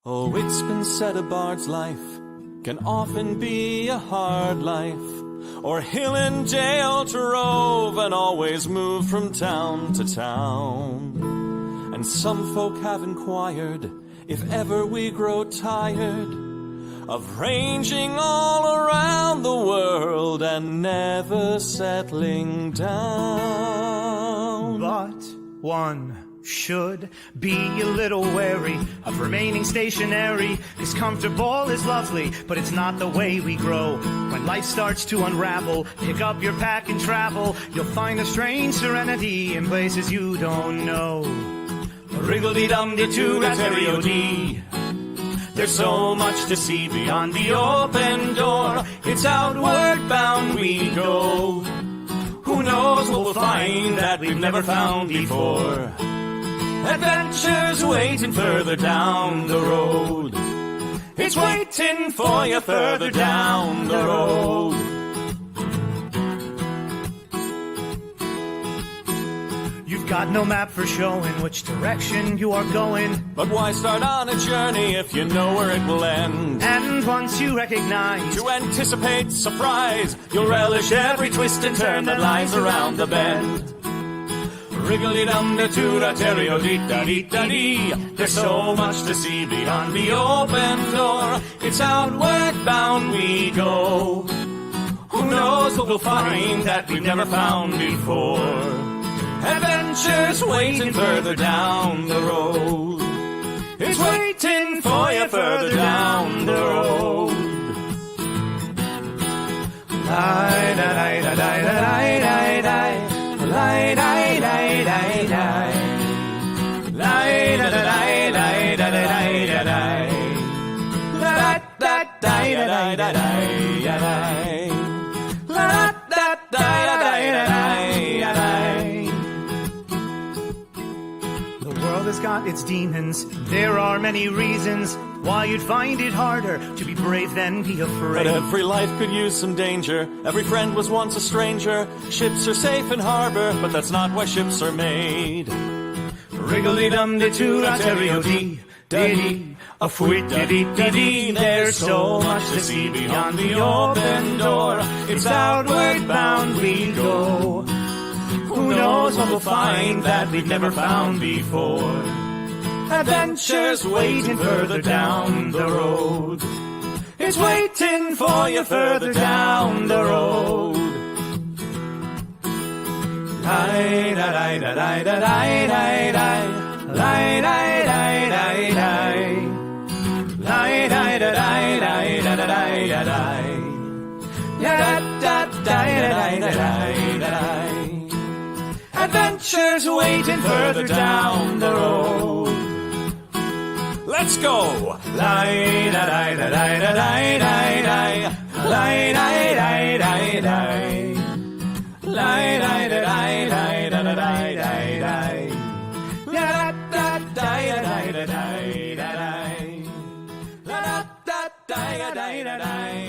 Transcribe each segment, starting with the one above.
Oh, it's been said a bard's life can often be a hard life, or hill and jail to rove and always move from town to town. And some folk have inquired if ever we grow tired of ranging all around the world and never settling down. But one should be a little wary of remaining stationary, 'cause comfortable is lovely, but it's not the way we grow. When life starts to unravel, pick up your pack and travel. You'll find a strange serenity in places you don't know. Wriggle-dee-dum-dee-doo-da-terry-o-dee. There's so much to see beyond the open door. It's outward bound we go. Who knows what we'll find that we've never found before. Adventures waiting further down the road. It's waiting for you further down the road. You've got no map for showing which direction you are going. But why start on a journey if you know where it will end? And once you recognize, To anticipate surprise, you'll relish every twist and turn that lies around the bend. Wriggle-dee-dum-dee-doo-da-terry-o-dee-da-dee-da-dee. There's so much to see beyond the open door. It's outward bound we go. Who knows what we'll find that we've never found before. Adventures waiting further down the road. It's waiting for you further down the road. Lie-da-lie-da-lie-da-lie-da-lie. Lie-da-lie-da-lie-da-lie. Lie-da-da-lie-da-lie-da-lie-da-lie. La-da-da-lie-da-lie-da-lie. La-da-da-lie-da-lie-da-lie. The world has got its demons. There are many reasons why you'd find it harder to be brave than be afraid. But every life could use some danger. Every friend was once a stranger. Ships are safe in harbor, but that's not why ships are made. Wriggle-dee-dum-dee-doo-da-terry-o-dee. Dee-dee, a fwit-dee-dee-dee-dee. There's so much to see beyond the open door. It's outward bound we go. Who knows what we'll find that we've never found before. Adventures waiting further down the road. It's waiting for you further down the road. Lie-da-lie-da-lie-da-lie-da-lie. Lie-da-lie-da-lie-da-lie. Lie-da-lie-da-lie-da-lie-da-lie. Da-da-da-da-da-da-da-da-da. Adventures waiting further down the road. Let's go! Lie-da-lie-da-lie-da-lie-da-lie. Lie-da-lie-da-lie-da-lie. Lie-da-lie-da-lie-da-lie-da-lie. Da-da-da-da-da-da-da-lie. Da-da-da-da-da-da-da-lie.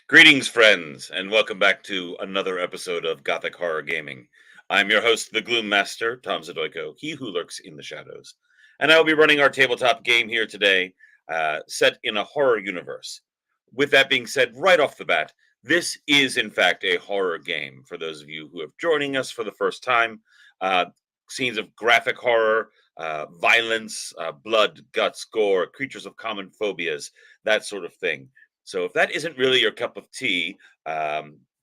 Greetings, friends, and welcome back to another episode of Gothic Horror Gaming. I'm your host, the Gloom Master, Tom Zadoyko, he who lurks in the shadows. And I will be running our tabletop game here today, set in a horror universe. With that being said, right off the bat, this is, in fact, a horror game. For those of you who are joining us for the first time, scenes of graphic horror, violence, blood, guts, gore, creatures of common phobias, that sort of thing. So if that isn't really your cup of tea,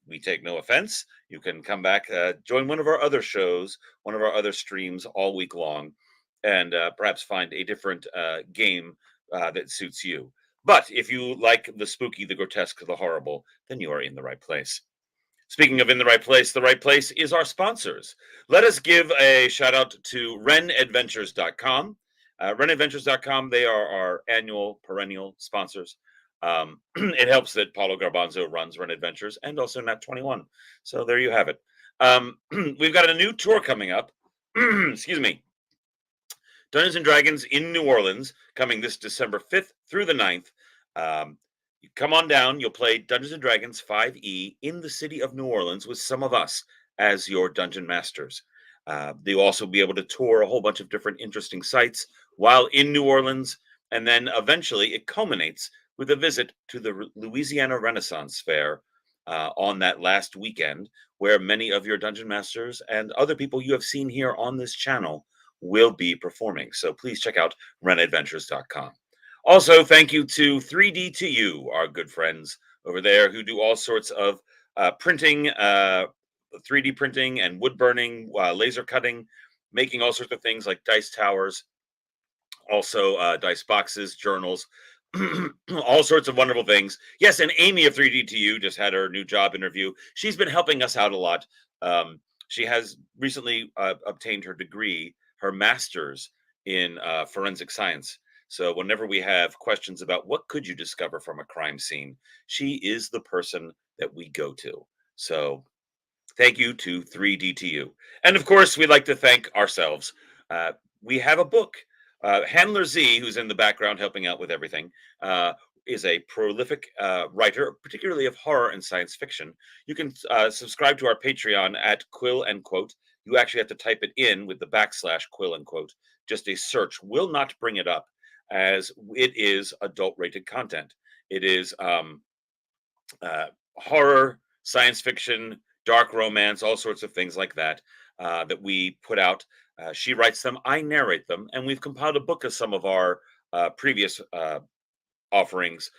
we take no offense. You can come back, join one of our other shows, one of our other streams all week long, and perhaps find a different game that suits you. But if you like the spooky, the grotesque, the horrible, then you are in the right place. Speaking of in the right place is our sponsors. Let us give a shout out to renadventures.com. Renadventures.com, they are our annual, perennial sponsors. It helps that Paulo Garbanzo runs Ren Adventures and also Nat 21. So there you have it. We've got a new tour coming up. Excuse me. Dungeons and Dragons in New Orleans coming this December 5th through the 9th. You come on down. You'll play Dungeons and Dragons 5e in the city of New Orleans with some of us as your dungeon masters. You'll also be able to tour a whole bunch of different interesting sites while in New Orleans. And then eventually it culminates with a visit to the Louisiana Renaissance Fair on that last weekend, where many of your dungeon masters and other people you have seen here on this channel will be performing. So please check out renadventures.com. Also, thank you to 3D2U, our good friends over there who do all sorts of printing, 3D printing and wood burning, laser cutting, making all sorts of things like dice towers, also dice boxes, journals, all sorts of wonderful things. Yes, and Amy of 3D2U just had her new job interview. She's been helping us out a lot. She has recently obtained her degree, her master's in forensic science. So whenever we have questions about what could you discover from a crime scene, she is the person that we go to. So thank you to 3D2U. And of course, we'd like to thank ourselves. We have a book. Handler Z, who's in the background helping out with everything, is a prolific writer, particularly of horror and science fiction. You can subscribe to our Patreon at Quill and Quote. You actually have to type it in with the / Quill and Quote. Just a search will not bring it up, as it is adult-rated content. It is horror, science fiction, dark romance, all sorts of things like that that we put out. She writes them, I narrate them, and we've compiled a book of some of our previous offerings.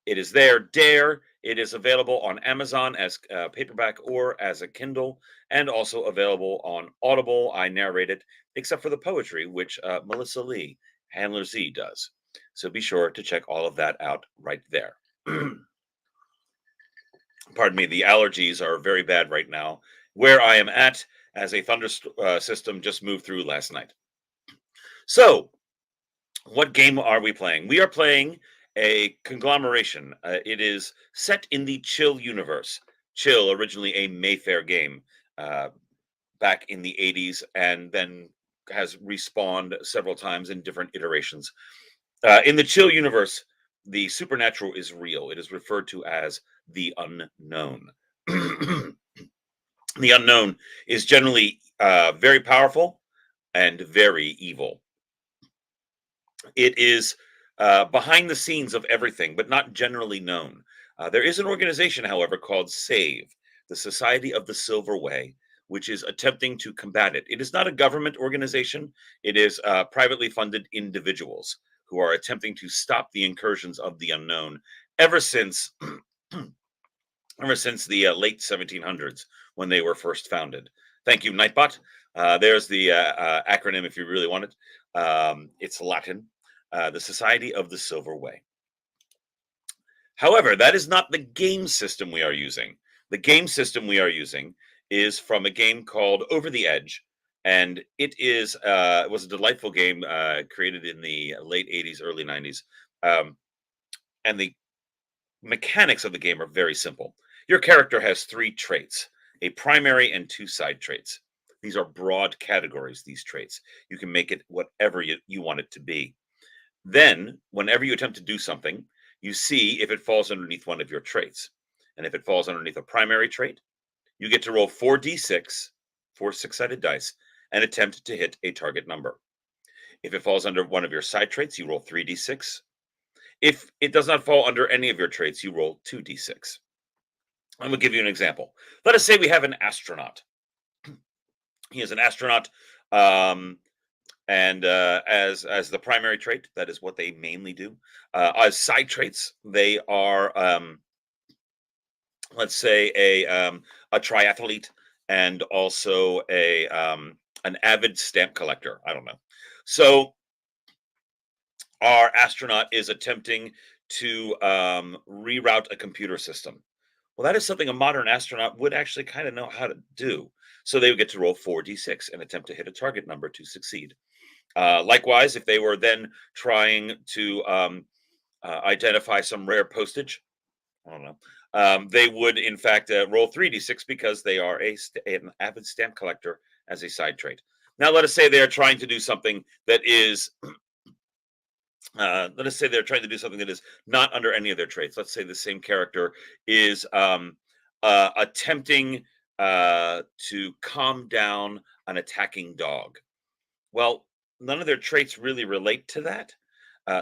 It is there. Dare. It is available on Amazon as paperback or as a Kindle, and also available on Audible. I narrate it, except for the poetry, which Melissa Lee, Handler Z, does. So be sure to check all of that out right there. Pardon me, the allergies are very bad right now where I am at, as a thunder system just moved through last night. So, what game are we playing? We are playing a conglomeration. It is set in the Chill universe. Chill, originally a Mayfair game back in the 80s, and then has respawned several times in different iterations. In the Chill universe, the supernatural is real. It is referred to as the unknown. The unknown is generally very powerful and very evil. It is behind the scenes of everything, but not generally known. There is an organization, however, called SAVE, the Society of the Silver Way, which is attempting to combat it. It is not a government organization. It is privately funded individuals who are attempting to stop the incursions of the unknown ever since the late 1700s, when they were first founded. Thank you, Nightbot. There's the acronym if you really want it. It's Latin, the Society of the Silver Way. However, that is not the game system we are using. The game system we are using is from a game called Over the Edge, and it was a delightful game created in the late 80s, early 90s. And the mechanics of the game are very simple. Your character has 3 traits, a primary and 2 side traits. These are broad categories, these traits. You can make it whatever you want it to be. Then, whenever you attempt to do something, you see if it falls underneath one of your traits. And if it falls underneath a primary trait, you get to roll 4d6, 4 6-sided dice, and attempt to hit a target number. If it falls under one of your side traits, you roll 3d6. If it does not fall under any of your traits, you roll 2d6. I'm going to give you an example. Let us say we have an astronaut. He is an astronaut And as the primary trait, that is what they mainly do. As side traits, they are, let's say, a triathlete and also an avid stamp collector. I don't know. So our astronaut is attempting to reroute a computer system. Well, that is something a modern astronaut would actually kind of know how to do. So they would get to roll 4d6 and attempt to hit a target number to succeed. Likewise, if they were then trying to identify some rare postage, I don't know, they would in fact roll 3d6 because they are an avid stamp collector as a side trait. Now, let us say they are trying to do something that is let us say they're trying to do something that is not under any of their traits. Let's say the same character is attempting to calm down an attacking dog. Well, none of their traits really relate to that.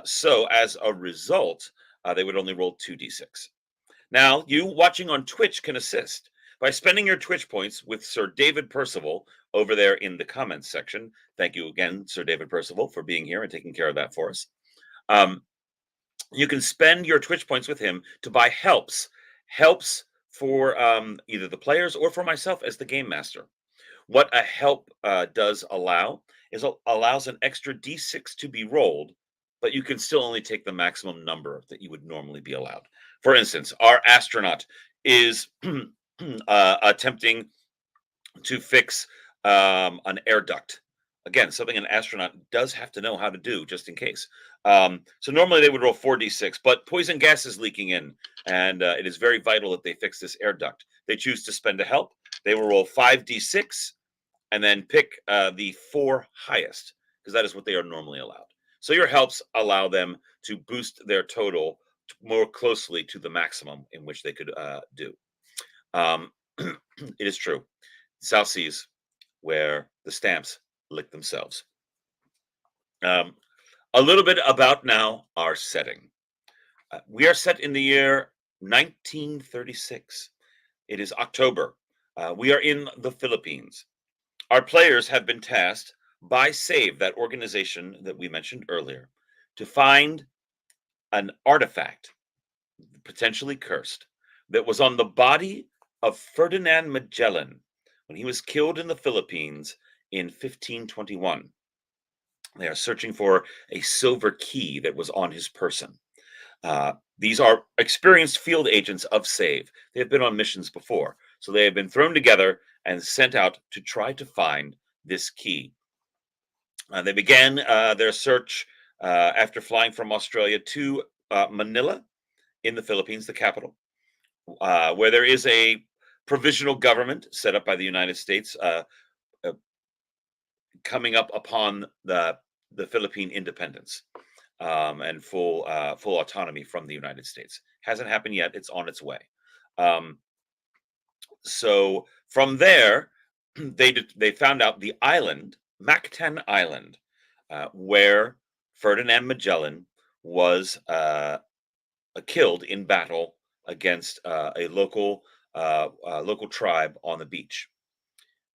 So as a result, they would only roll 2d6. Now, you watching on Twitch can assist by spending your Twitch points with Sir David Percival over there in the comments section. Thank you again, Sir David Percival, for being here and taking care of that for us. You can spend your Twitch points with him to buy helps for either the players or for myself as the game master. What a help does allow is allows an extra d6 to be rolled, but you can still only take the maximum number that you would normally be allowed. For instance, our astronaut is attempting to fix an air duct. Again, something an astronaut does have to know how to do just in case. So normally they would roll 4d6, but poison gas is leaking in, and it is very vital that they fix this air duct. They choose to spend a help. They will roll 5d6 and then pick the 4 highest, because that is what they are normally allowed. So your helps allow them to boost their total more closely to the maximum in which they could do. It is true. South Seas, where the stamps lick themselves. A little bit about now our setting. We are set in the year 1936. It is October. We are in the Philippines. Our players have been tasked by SAVE, that organization that we mentioned earlier, to find an artifact, potentially cursed, that was on the body of Ferdinand Magellan when he was killed in the Philippines in 1521. They are searching for a silver key that was on his person. These are experienced field agents of SAVE. They have been on missions before, so they have been thrown together and sent out to try to find this key. They began their search after flying from Australia to Manila in the Philippines, the capital, where there is a provisional government set up by the United States coming up upon the Philippine independence and full autonomy from the United States. Hasn't happened yet. It's on its way. So from there, they found out the island, Mactan Island, where Ferdinand Magellan was killed in battle against a local tribe on the beach.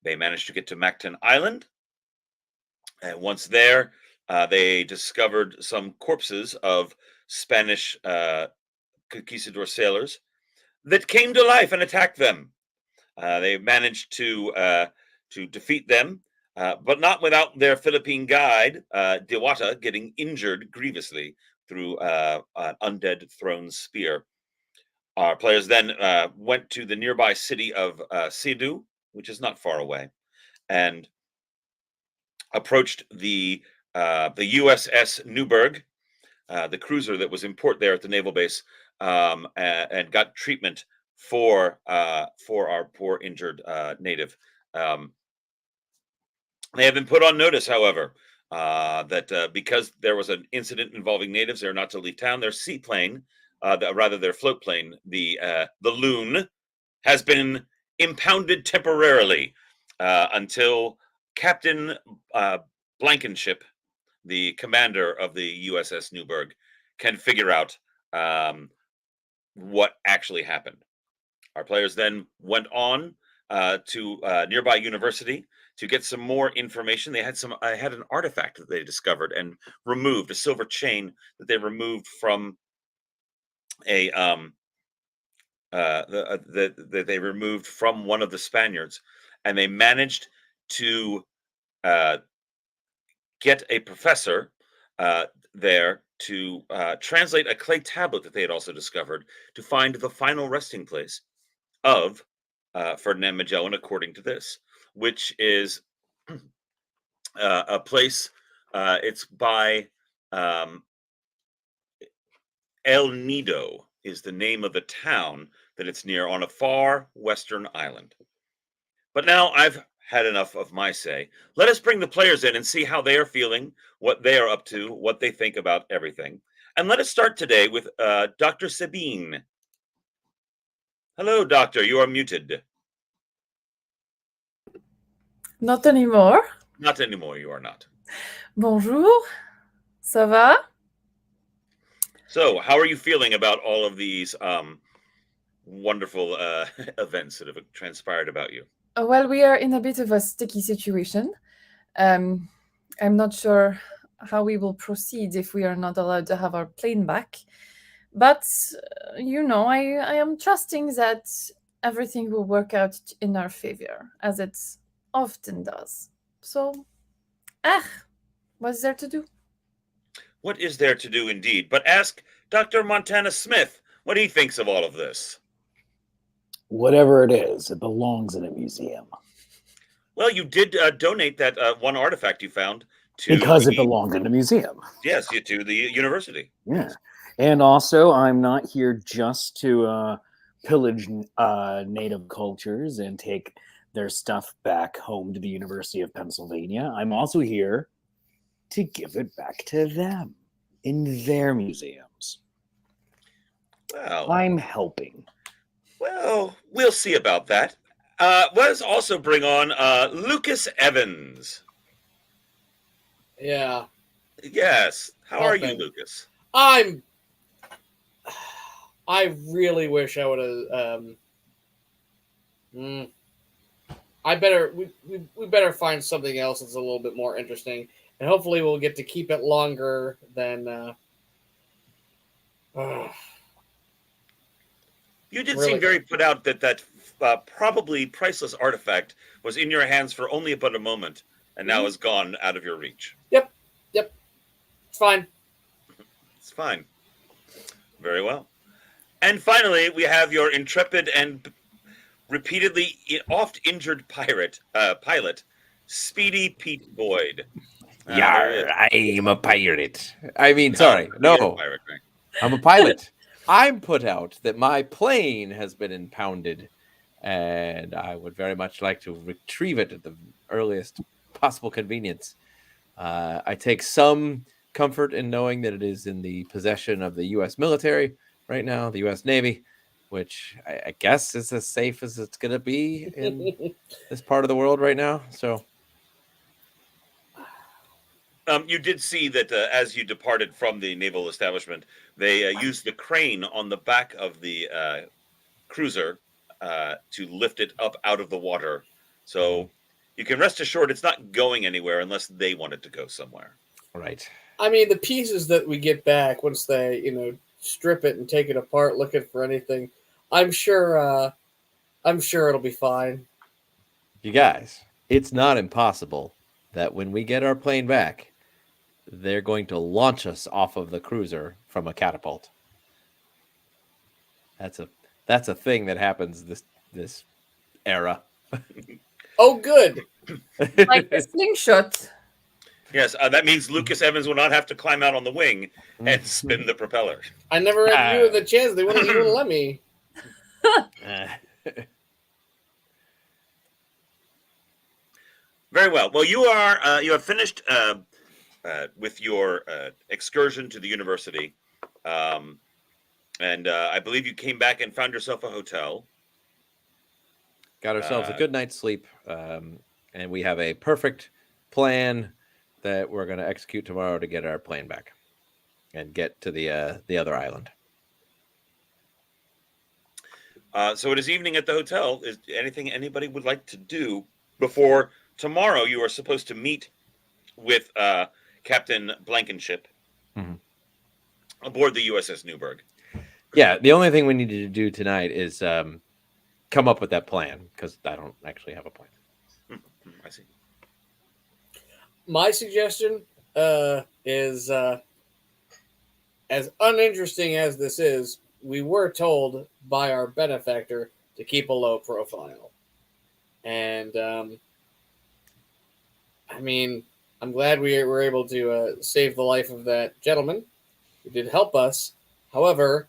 They managed to get to Mactan Island, and once there, they discovered some corpses of Spanish conquistador sailors that came to life and attacked them. They managed to defeat them, but not without their Philippine guide, Diwata, getting injured grievously through an undead thrown spear. Our players then went to the nearby city of Cebu, which is not far away, and approached the USS Newburgh, the cruiser that was in port there at the naval base, and got treatment for our poor injured native. They have been put on notice, however, that because there was an incident involving natives, they're not to leave town. Their seaplane, rather their float plane, the Loon, has been impounded temporarily until Captain Blankenship, the commander of the USS Newburgh, can figure out what actually happened. Our players then went on to nearby university to get some more information. They had an artifact that they discovered and removed, a silver chain that they removed from a that they removed from one of the Spaniards, and they managed to uh, get a professor there to translate a clay tablet that they had also discovered to find the final resting place of Ferdinand Magellan, according to this, which is a place. It's by um, El Nido is the name of the town that it's near on a far western island. But now I've had enough of my say. Let us bring the players in and see how they are feeling, what they are up to, what they think about everything. And let us start today with Dr. Sabine. Hello, Doctor. You are muted. Not anymore. Not anymore. You are not. Bonjour. Ça va? So, how are you feeling about all of these wonderful events that have transpired about you? Well, we are in a bit of a sticky situation. I'm not sure how we will proceed if we are not allowed to have our plane back. But, I am trusting that everything will work out in our favor, as it often does. So, what's there to do? What is there to do indeed? But ask Dr. Montana Smith what he thinks of all of this. Whatever it is, it belongs in a museum. Well, you did donate that one artifact you found to Because it belonged in a museum. Yes, to the university. Yeah. And also, I'm not here just to pillage native cultures and take their stuff back home to the University of Pennsylvania. I'm also here to give it back to them in their museums. Well, I'm helping. Well, we'll see about that. Let's also bring on Lucas Evans. Yeah. Yes. How are you, Lucas? I really wish I would have. We better find something else that's a little bit more interesting, and hopefully we'll get to keep it longer than. You did really seem very put out that probably priceless artifact was in your hands for only about a moment, and now is gone out of your reach. Yep. It's fine. It's fine. Very well. And finally, we have your intrepid and repeatedly oft injured pilot, Speedy Pete Boyd. Yar, I'm a pirate. I mean, sorry, You're no, a pirate, right? I'm a pilot. I'm put out that my plane has been impounded, and I would very much like to retrieve it at the earliest possible convenience. I take some comfort in knowing that it is in the possession of the U.S. military right now, the U.S. Navy, which I guess is as safe as it's going to be in this part of the world right now. So, you did see that as you departed from the naval establishment, they used the crane on the back of the cruiser to lift it up out of the water. So you can rest assured it's not going anywhere unless they want it to go somewhere. right. I mean, the pieces that we get back once they, strip it and take it apart, looking for anything, I'm sure it'll be fine. You guys, it's not impossible that when we get our plane back, they're going to launch us off of the cruiser from a catapult. That's a thing that happens this era. Oh, good. Like a slingshot. Yes, that means Lucas Evans will not have to climb out on the wing and spin the propeller. I never had to do the chance. They wouldn't even let me. Very well. Well, you have finished with your excursion to the university, and I believe you came back and found yourself a hotel. Got ourselves a good night's sleep, and we have a perfect plan that we're going to execute tomorrow to get our plane back and get to the other island. So it is evening at the hotel. Is anything anybody would like to do before tomorrow? You are supposed to meet with Captain Blankenship Mhm. aboard the USS Newburgh. Yeah, the only thing we need to do tonight is come up with that plan, because I don't actually have a plan. I see. My suggestion is as uninteresting as this is, we were told by our benefactor to keep a low profile. And I mean, I'm glad we were able to save the life of that gentleman. He did help us. However,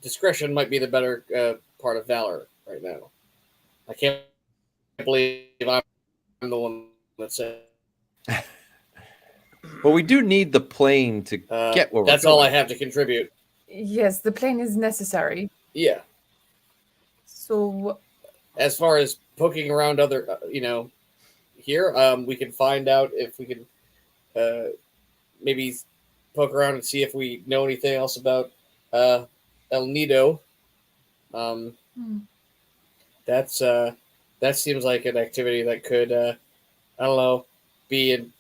discretion might be the better part of valor right now. I can't believe I'm the one that said. Well, we do need the plane to get where we're That's all I going. have to contribute. Yes, the plane is necessary. Yeah. So, As far as poking around other, here, we can find out if we can maybe poke around and see if we know anything else about El Nido. That seems like an activity that could, I don't know, be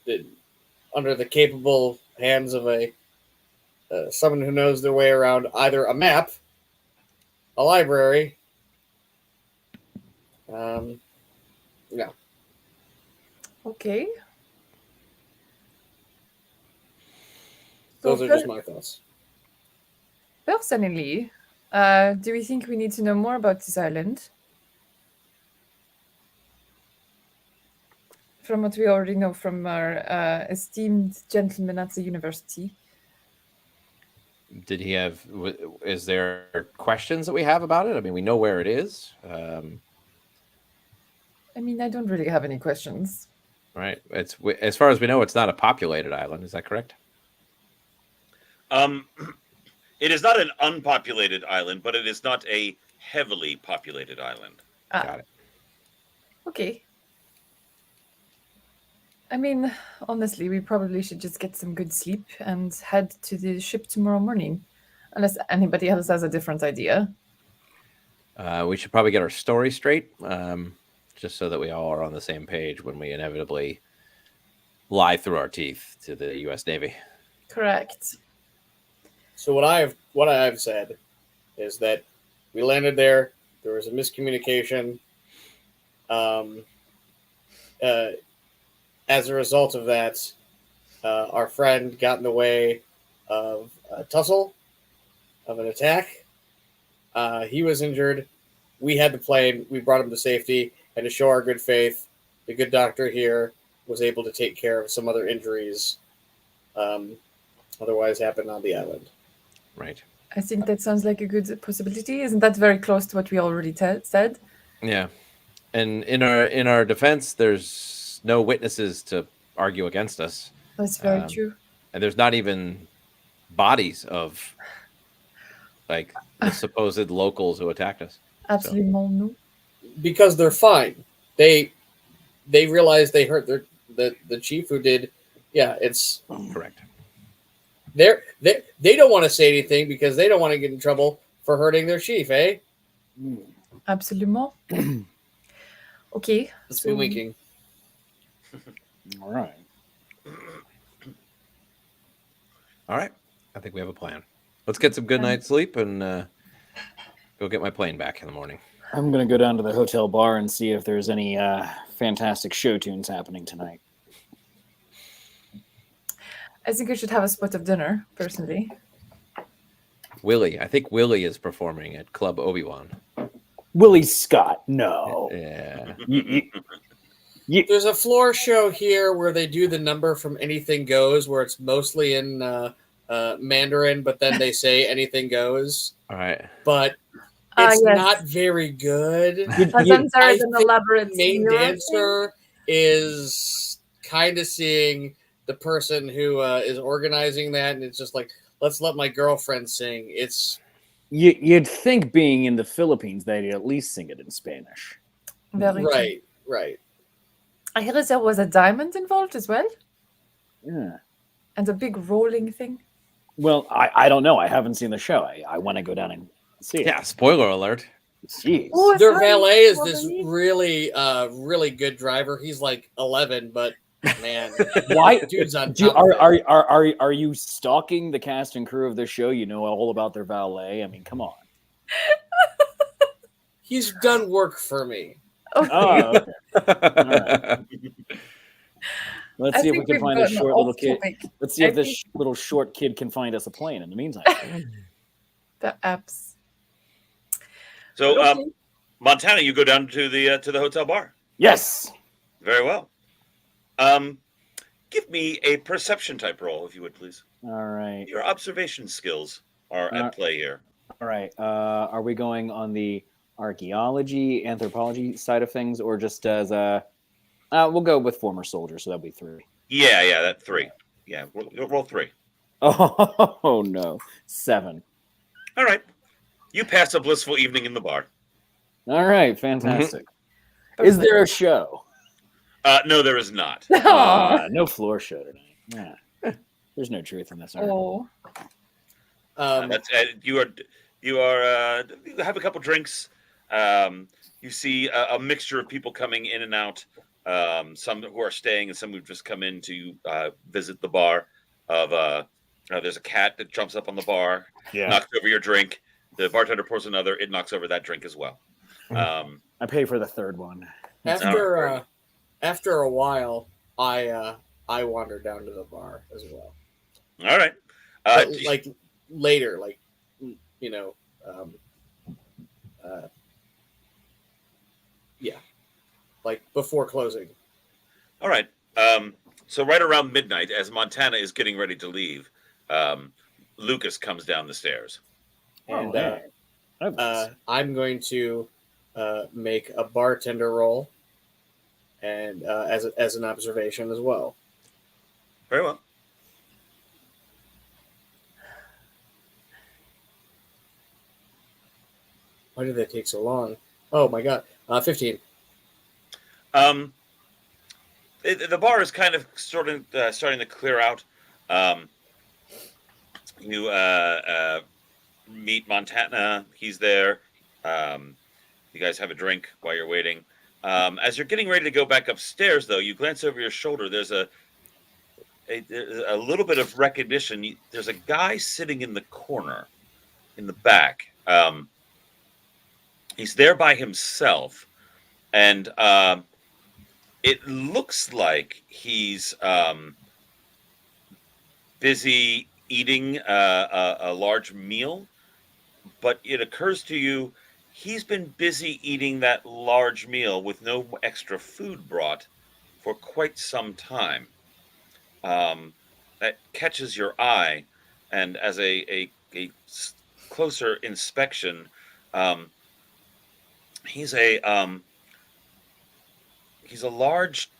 under the capable hands of a someone who knows their way around either a map, a library. Yeah. okay. Those So are just my thoughts. personally, do we think we need to know more about this island? From what we already know from our esteemed gentleman at the university. Did he have? Is there questions that we have about it? I mean, we know where it is. I mean, I don't really have any questions. Right. It's, as far as we know, it's not a populated island. Is that correct? It is not an unpopulated island, but it is not a heavily populated island. Got it. Okay. I mean, honestly, we probably should just get some good sleep and head to the ship tomorrow morning, unless anybody else has a different idea. We should probably get our story straight, just so that we all are on the same page when we inevitably lie through our teeth to the U.S. Navy. Correct. So what I've said is that we landed there. There was a miscommunication. As a result of that, our friend got in the way of a tussle, of an attack. He was injured. We had the plane. We brought him to safety. And to show our good faith, the good doctor here was able to take care of some other injuries otherwise happened on the island. Right. I think that sounds like a good possibility. Isn't that very close to what we already said? Yeah. And in our defense, there's no witnesses to argue against us. That's very true. And there's not even bodies of like the supposed locals who attacked us. Absolutely no. Because they're fine. They realized they hurt the chief who did. Yeah, it's Correct. They don't want to say anything because they don't want to get in trouble for hurting their chief, eh? Absolument. Okay. Let's be winking. All right. All right. I think we have a plan. Let's get some good night's sleep and go get my plane back in the morning. I'm going to go down to the hotel bar and see if there's any fantastic show tunes happening tonight. I think we should have a spot of dinner, personally. Willie. I think Willie is performing at Club Obi-Wan. Willie Scott, no. Yeah. There's a floor show here where they do the number from Anything Goes, where it's mostly in Mandarin, but then they say Anything Goes. All right. But it's yes. not very good. But then there is I an think elaborate the main mirror dancer is kind of seeing the person who is organizing that, and it's just like, let's let my girlfriend sing. It's You'd think, being in the Philippines, they'd at least sing it in Spanish. Very true. right. I heard there was a diamond involved as well, Yeah. and a big rolling thing. Well, I don't know. I haven't seen the show. I want to go down and See ya. Yeah, spoiler alert. Jeez. Oh, Their hi, valet is this Bobby. really good driver. He's like 11, but man, Why dude's on do you, top of it. are you stalking the cast and crew of the show? You know all about their valet. I mean, come on. He's done work for me. Okay. Oh, okay. Right. Let's I see if we think can we've find a gotten short off little kid. topic. Let's see I if this think little short kid can find us a plane in the meantime. the apps. So, But okay. Montana, you go down to the hotel bar. Yes. Very well. Give me a perception type roll, if you would, please. All right. Your observation skills are at play here. All right. Are we going on the archaeology, anthropology side of things, or just as a? We'll go with former soldier, so that'll be 3. Yeah, that 3. Yeah, roll 3. Oh no, 7. All right. You pass a blissful evening in the bar. All right, fantastic. Is there a show? No, there is not. No floor show tonight. Yeah. There's no truth in this. Oh, That's you have a couple drinks. You see a mixture of people coming in and out. Some who are staying and some who've just come in to visit the bar. There's a cat that jumps up on the bar, knocks over your drink. The bartender pours another. It knocks over that drink as well. I pay for the third one. After a while, I wander down to the bar as well. All right. But, like later, like like before closing. All right. So right around midnight, as Montana is getting ready to leave, Lucas comes down the stairs. And I'm going to make a bartender roll, and as an observation as well. Very well. Why did that take so long? Oh my god, 15. The bar is kind of starting to clear out. You meet Montana. He's there. You guys have a drink while you're waiting. As you're getting ready to go back upstairs, though, you glance over your shoulder. There's a little bit of recognition. There's a guy sitting in the corner, in the back. He's there by himself, and it looks like he's busy eating a large meal, but it occurs to you he's been busy eating that large meal with no extra food brought for quite some time. That catches your eye, and as a closer inspection, he's a large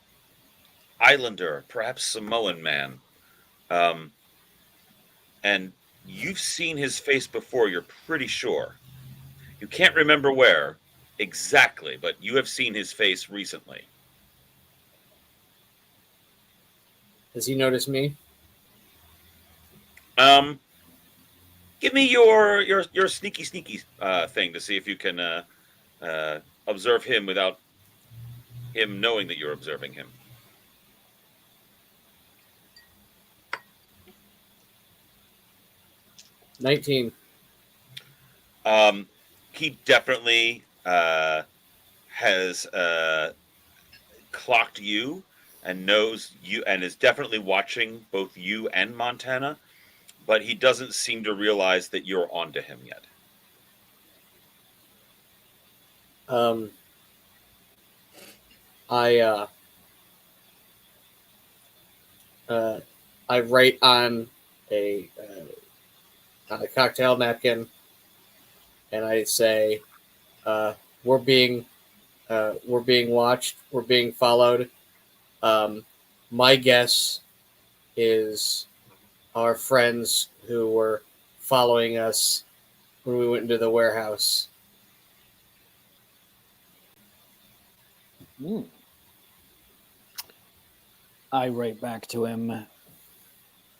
islander, perhaps Samoan man. And you've seen his face before, you're pretty sure. You can't remember where exactly, but you have seen his face recently. Has he noticed me? Give me your sneaky thing to see if you can observe him without him knowing that you're observing him. $19. He definitely has clocked you and knows you and is definitely watching both you and Montana, but he doesn't seem to realize that you're onto him yet. I write on a cocktail napkin, and I say, "We're being watched. We're being followed. My guess is our friends who were following us when we went into the warehouse." I write back to him.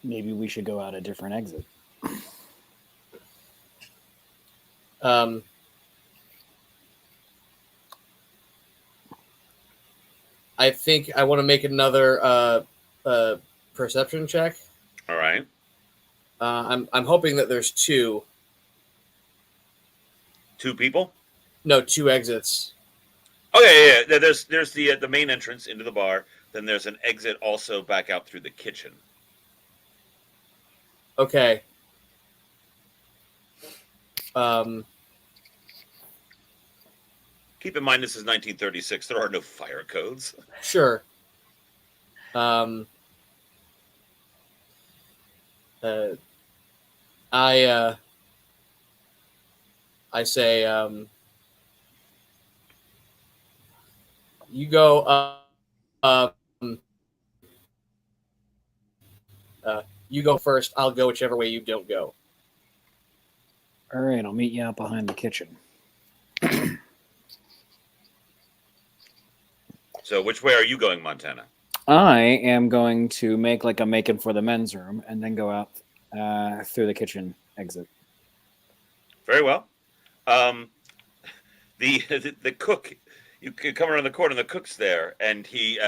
Maybe we should go out a different exit. I think I want to make another perception check. All right. I'm hoping that there's two. 2 people. No, 2 exits. Oh yeah. There's the main entrance into the bar. Then there's an exit also back out through the kitchen. Okay. Keep in mind this is 1936. There are no fire codes. Sure. I say you go you go first. I'll go whichever way you don't go. All right, I'll meet you out behind the kitchen. So which way are you going, Montana? I am going to make like I'm making for the men's room and then go out through the kitchen exit. Very well. The cook, you can come around the corner, and the cook's there, and he's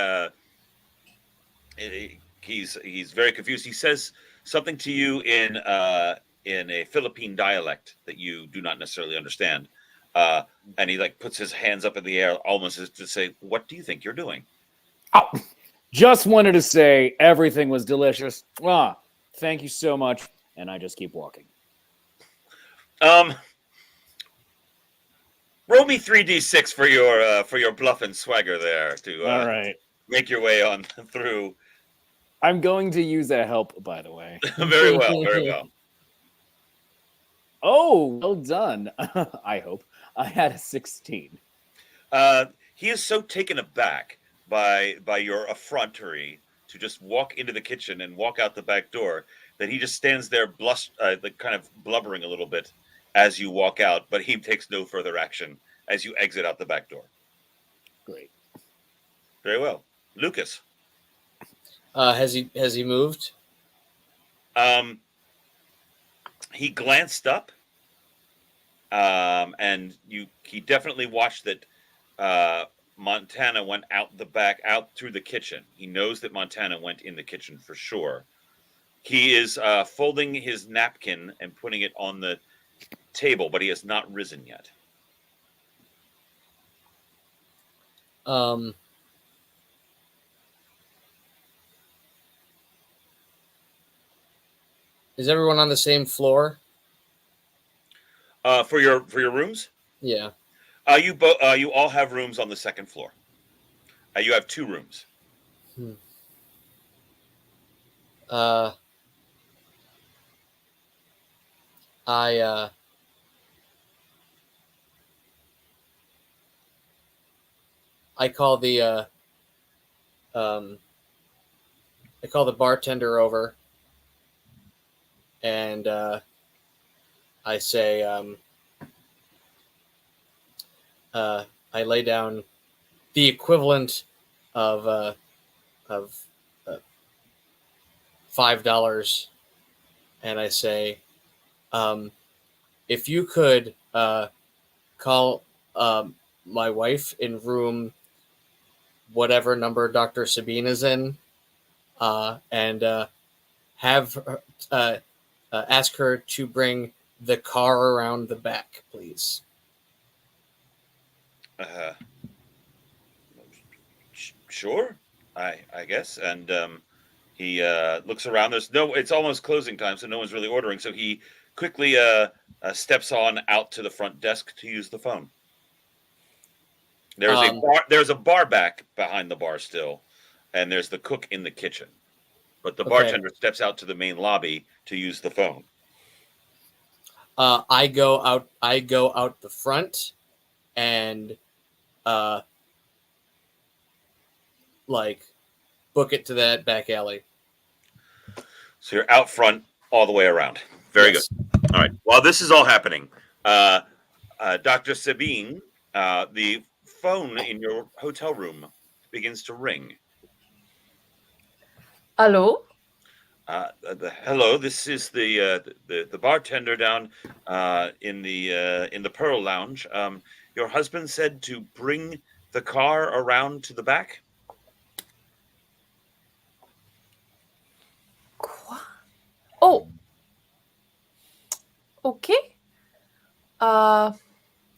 very confused. He says something to you in a Philippine dialect that you do not necessarily understand, and he like puts his hands up in the air, almost as to say, "What do you think you're doing?" Oh, just wanted to say everything was delicious. Thank you so much, and I just keep walking. Roll me 3d6 for your bluff and swagger there to All right. make your way on through. I'm going to use a help, by the way. Very well, very well. Oh, well done. I hope. I had a 16. He is so taken aback by your effrontery to just walk into the kitchen and walk out the back door that he just stands there kind of blubbering a little bit as you walk out, but he takes no further action as you exit out the back door. Great. Very well. Lucas. Has he moved? He glanced up, and he definitely watched that Montana went out through the kitchen. He knows that Montana went in the kitchen for sure. He is folding his napkin and putting it on the table, but he has not risen yet. Is everyone on the same floor? For your rooms? Yeah. You all have rooms on the second floor. You have 2 rooms. I call the bartender over, and I say I lay down the equivalent of $5, and I say, if you could call my wife in room whatever number Dr. Sabine is in, and have ask her to bring the car around the back, please. Sure, I guess. And he looks around. It's almost closing time, so no one's really ordering. So he quickly steps on out to the front desk to use the phone. There's a bar back behind the bar still, and there's the cook in the kitchen. But the bartender steps out to the main lobby to use the phone. I go out the front, and book it to that back alley. So you're out front all the way around. Very good. All right. While this is all happening, Dr. Sabine, the phone in your hotel room begins to ring. Hello? Hello, this is the bartender down in the Pearl Lounge. Your husband said to bring the car around to the back. Quoi? Oh, okay.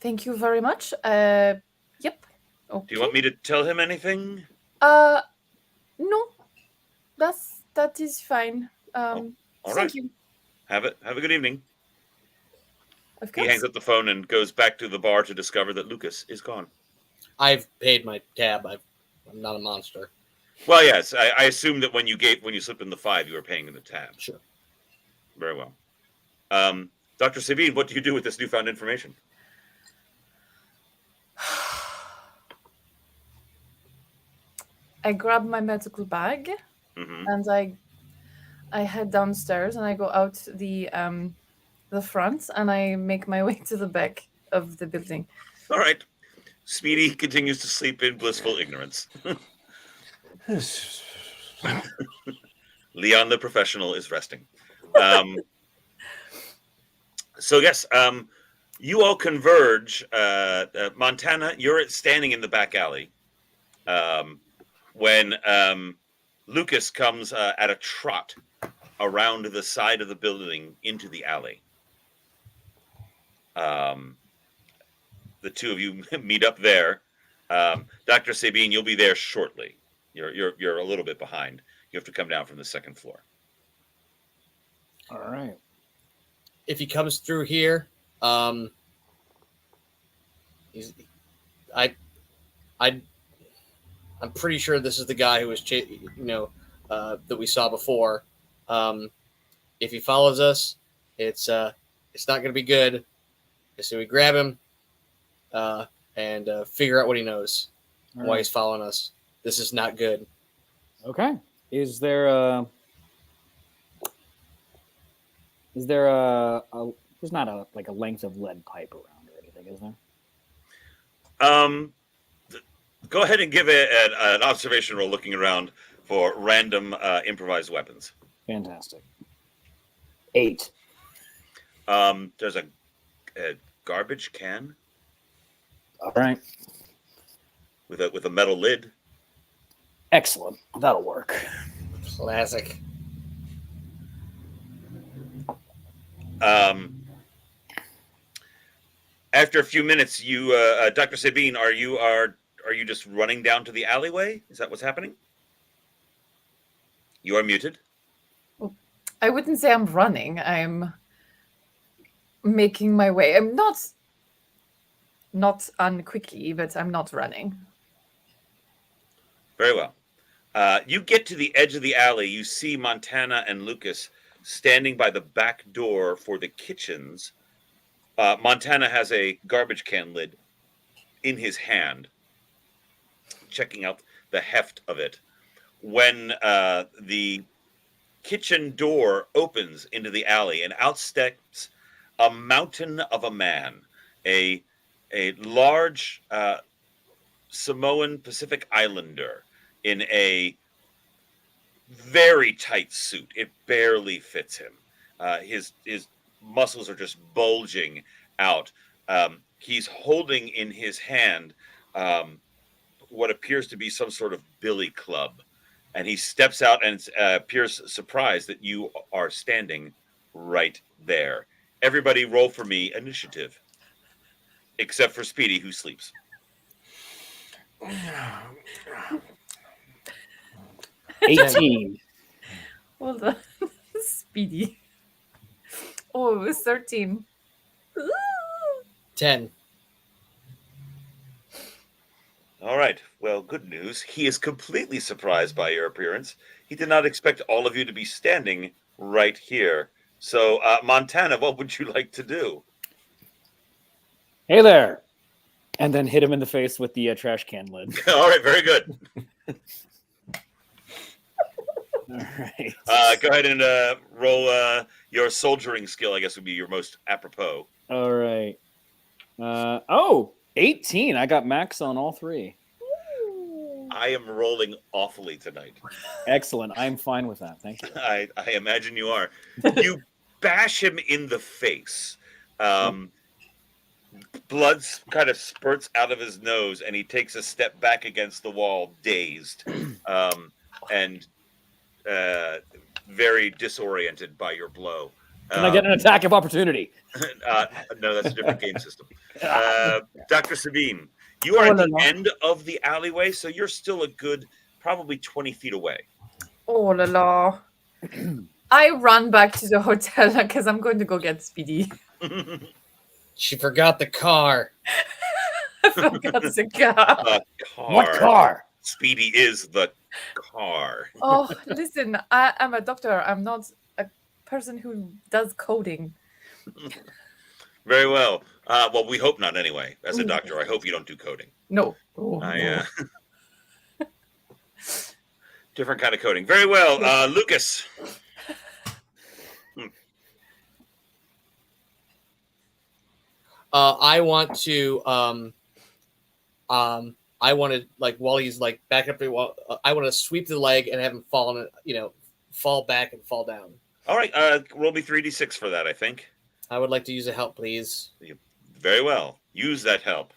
Thank you very much. Yep. Okay. Do you want me to tell him anything? No, that is fine. All Thank right. you. Have a good evening. Of He hangs course. up the phone and goes back to the bar to discover that Lucas is gone. I've paid my tab. I'm not a monster. Well, yes, I assume that when you slipped in the 5, you were paying in the tab. Sure. Very well. Dr. Sabine, what do you do with this newfound information? I grab my medical bag Hmm. and I head downstairs and I go out the front and I make my way to the back of the building. All right. Speedy continues to sleep in blissful ignorance. Leon the professional is resting. So yes, you all converge. Montana, you're standing in the back alley when Lucas comes at a trot around the side of the building into the alley. The two of you meet up there. Dr. Sabine, you'll be there shortly. You're a little bit behind. You have to come down from the second floor. All right. If he comes through here, I'm pretty sure this is the guy who was, that we saw before. If he follows us, it's not going to be good. So we grab him and figure out what he knows, All why right. he's following us. This is not good. Okay. Is there a there's not a length of lead pipe around or anything, is there? Go ahead and give an observation roll looking around for random improvised weapons. Fantastic. 8. There's a garbage can All right. with a metal lid. Excellent. That'll work. Classic. After a few minutes, you, Dr. Sabine, are you just running down to the alleyway? Is that what's happening? You are muted. I wouldn't say I'm running. I'm making my way. I'm not quickly, but I'm not running. Very well. You get to the edge of the alley. You see Montana and Lucas standing by the back door for the kitchens. Montana has a garbage can lid in his hand, checking out the heft of it. When the kitchen door opens into the alley, and out steps a mountain of a man, a large Samoan Pacific Islander in a very tight suit. It barely fits him. His muscles are just bulging out. He's holding in his hand what appears to be some sort of billy club. And he steps out and appears surprised that you are standing right there. Everybody roll for me initiative. Except for Speedy, who sleeps. 18. Hold on. Speedy. Oh, it was 13. 10. All right. Well, good news. He is completely surprised by your appearance. He did not expect all of you to be standing right here. So, Montana, what would you like to do? Hey there. And then hit him in the face with the trash can lid. All right. Very good. All right. Go ahead and roll your soldiering skill, I guess would be your most apropos. All right. 18. I got max on all 3. I am rolling awfully tonight. Excellent. I'm fine with that. Thank you. I imagine you are. You bash him in the face. Blood kind of spurts out of his nose, and he takes a step back against the wall, dazed, and very disoriented by your blow. Can I get an attack of opportunity? No, that's a different game system. Dr. Sabine, you are at the end of the alleyway, so you're still a good probably 20 feet away. Oh la la. I run back to the hotel because I'm going to go get Speedy. She forgot the car. I forgot the car. The car. What car? Speedy is the car. Oh, listen, I'm a doctor. I'm not a person who does coding. Very well. Well, we hope not anyway. As a doctor, I hope you don't do coding. No. Different kind of coding. Very well. Lucas. I want to like while he's like back up the wall, I want to sweep the leg and have him fall back and fall down. All right. Roll me 3d6 for that, I think. I would like to use a help, please. Very well. Use that help.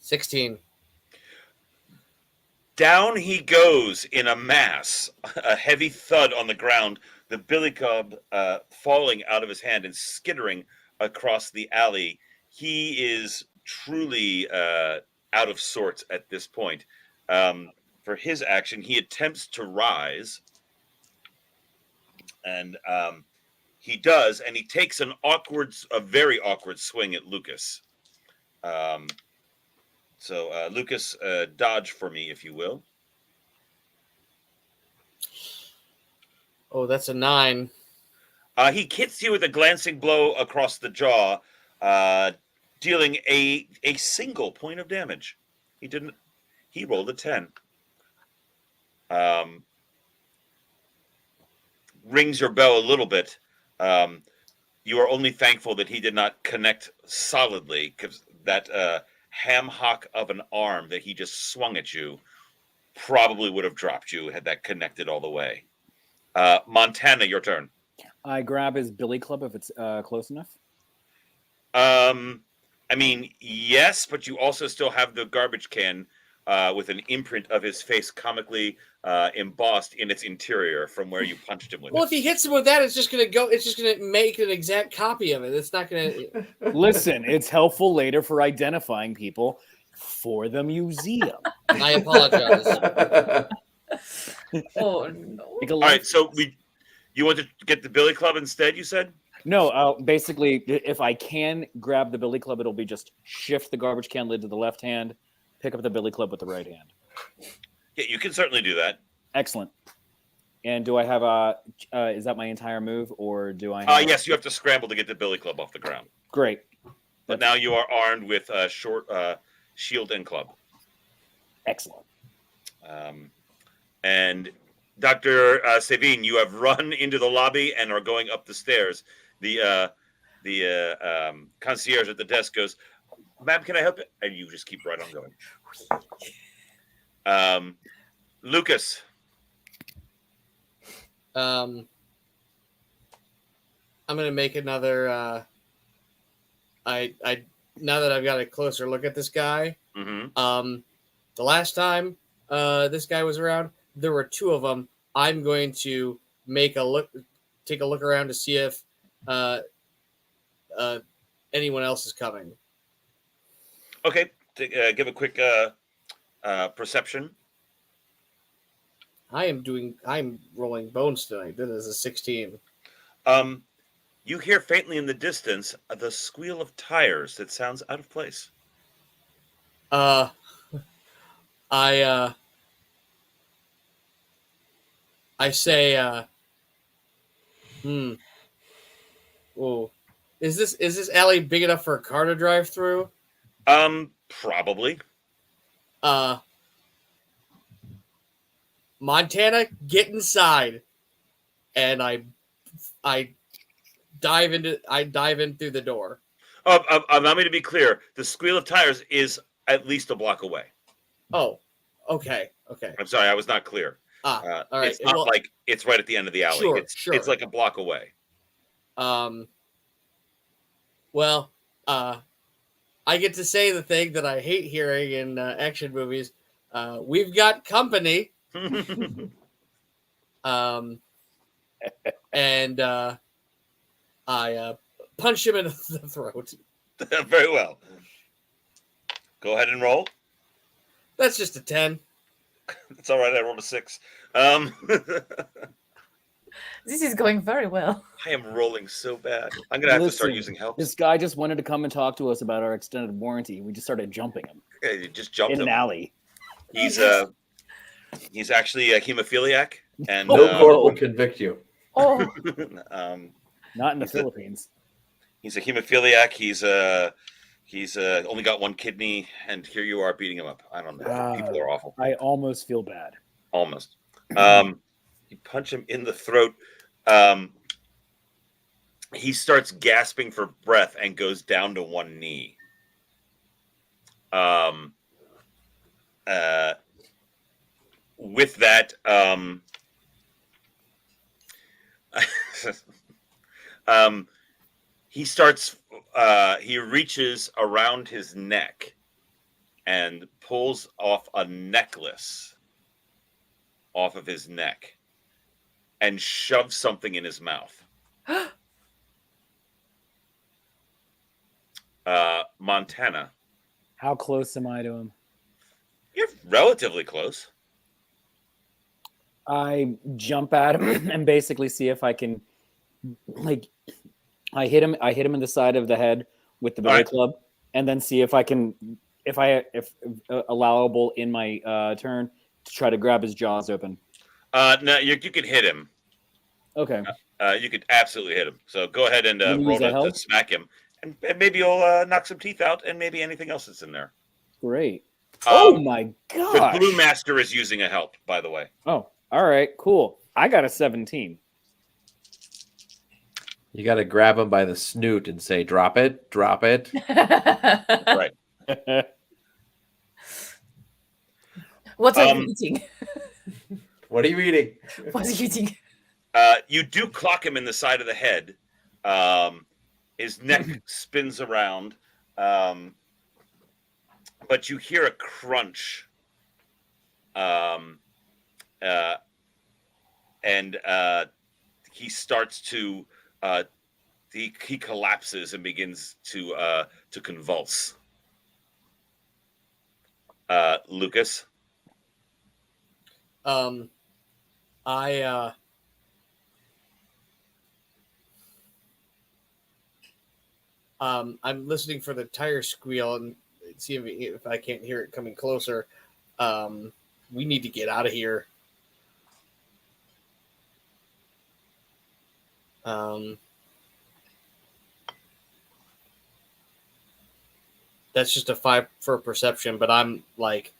$16. Down he goes in a mass, a heavy thud on the ground, the billy club falling out of his hand and skittering across the alley. He is truly out of sorts at this point. For his action, he attempts to rise, and he does, and he takes a very awkward swing at Lucas. So, Lucas, dodge for me, if you will. Oh, that's a 9. He hits you with a glancing blow across the jaw, dealing a single point of damage. He rolled a 10. Rings your bell a little bit. You are only thankful that he did not connect solidly, because that ham hock of an arm that he just swung at you probably would have dropped you had that connected all the way. Montana, your turn. I grab his billy club if it's close enough. I mean, yes, but you also still have the garbage can with an imprint of his face comically embossed in its interior from where you punched him with Well, it. if he hits him with that, it's just going to make an exact copy of it. It's not going to... Listen, it's helpful later for identifying people for the museum. I apologize. Oh, no. All right, so you want to get the billy club instead, you said? No, basically, if I can grab the billy club, it'll be just shift the garbage can lid to the left hand, pick up the billy club with the right hand. Yeah, you can certainly do that. Excellent. And do I have is that my entire move, or do I have... Yes, you have to scramble to get the billy club off the ground. Great. But now you are armed with a short shield and club. Excellent. And Dr. Sabine, you have run into the lobby and are going up the stairs. The concierge at the desk goes, "Ma'am, can I help you?" And you just keep right on going. Lucas. I'm going to make another... now that I've got a closer look at this guy, Mm-hmm. the last time this guy was around, there were 2 of them. I'm going to take a look around to see if anyone else is coming. Okay, give a quick perception. I'm rolling bones tonight. This is a 16. You hear faintly in the distance the squeal of tires that sounds out of place. I say, oh, is this alley big enough for a car to drive through? Probably. Montana, get inside. And I dive in through the door. Allow me to be clear. The squeal of tires is at least a block away. Oh, okay. I'm sorry, I was not clear. All right. It's not like it's right at the end of the alley. Sure, It's like a block away. Well, I get to say the thing that I hate hearing in action movies. We've got company. And I punch him in the throat. Very well. Go ahead and roll. That's just a 10. It's all right. I rolled a 6. This is going very well. I am rolling so bad. I'm gonna have to start using help. This guy just wanted to come and talk to us about our extended warranty. We just started jumping him Yeah, you just jumped in him. an alley. He's actually a hemophiliac, and No court will convict you. Oh, Not in the Philippines. he's a hemophiliac. He's only got one kidney, and here you are beating him up. I don't know. People are awful. I almost feel bad. Almost. You punch him in the throat. He starts gasping for breath and goes down to one knee. With that, he starts. He reaches around his neck and pulls off a necklace off of his neck and shoves something in his mouth. Montana. How close am I to him? You're relatively close. I jump at him and basically see if I can, I hit him in the side of the head with the billy Alright. club, and then see if I can, if allowable in my turn to try to grab his jaws open. No, you could hit him. Okay. You could absolutely hit him. So go ahead and Can you roll use that to help? smack him, and maybe you'll knock some teeth out, and maybe anything else that's in there. Great. Oh my The gosh. Blue Master is using a help, by the way. Oh, all right, cool. I got a 17. You got to grab him by the snoot and say, "Drop it, drop it." Right. what are you eating? What are you eating? What are you eating? You do clock him in the side of the head. His neck spins around, but you hear a crunch. And he starts to he collapses and begins to convulse. Lucas. I'm listening for the tire squeal and see if I can't hear it coming closer. We need to get out of here. That's just a 5 for perception, but I'm like,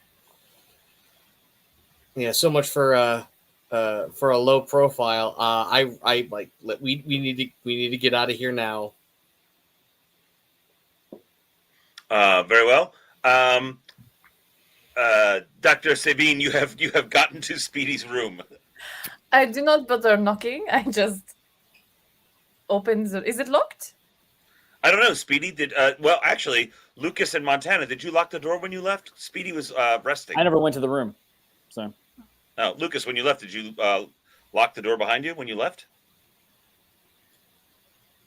yeah, so much for a low profile. We need to get out of here now. Very well. Dr. Sabine, you have gotten to Speedy's room. I do not bother knocking. I just open the. Is it locked? I don't know. Speedy did. Well, actually, Lucas and Montana, did you lock the door when you left? Speedy was resting. I never went to the room, so. No, Lucas, when you left, did you lock the door behind you when you left?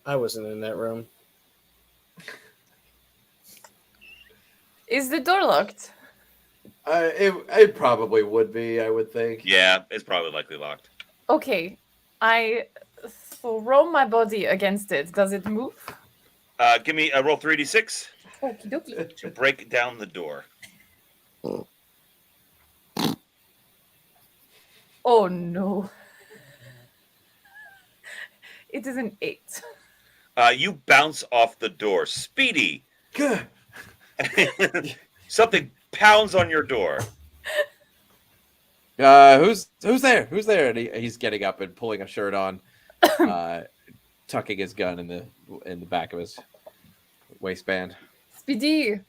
I wasn't in that room. Is the door locked? It probably would be, I would think. Yeah, it's probably likely locked. Okay, I throw my body against it. Does it move? Give me a roll 3d6 Okie dokie. to break down the door. Oh no. It is an 8. You bounce off the door. Speedy! Good. Something pounds on your door. Who's there? Who's there? And he's getting up and pulling a shirt on, tucking his gun in the back of his waistband. Speedy,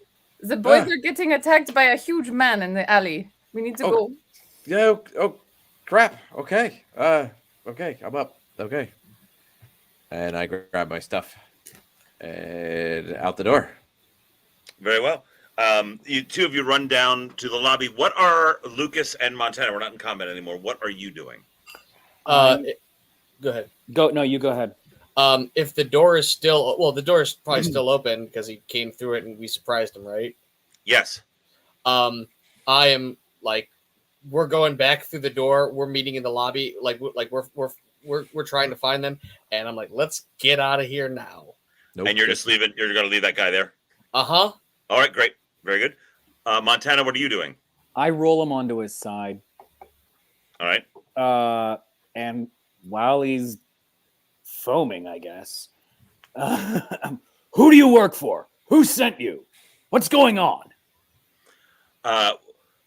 the boys Ah. are getting attacked by a huge man in the alley. We need to go. Yeah. Oh, crap. Okay. Okay. I'm up. Okay. And I grab my stuff and out the door. Very well. You two of you run down to the lobby. What are Lucas and Montana? We're not in combat anymore. What are you doing? Go ahead. You go ahead. If the door is still, well, the door is probably still open because he came through it and we surprised him, right? Yes. I am like, we're going back through the door. We're meeting in the lobby. We're trying to find them, and I'm like, let's get out of here now. Nope. And you're just leaving. You're going to leave that guy there. Uh-huh. All right. Great. Very good. Montana, what are you doing? I roll him onto his side. All right. And while he's foaming, I guess, who do you work for? Who sent you? What's going on?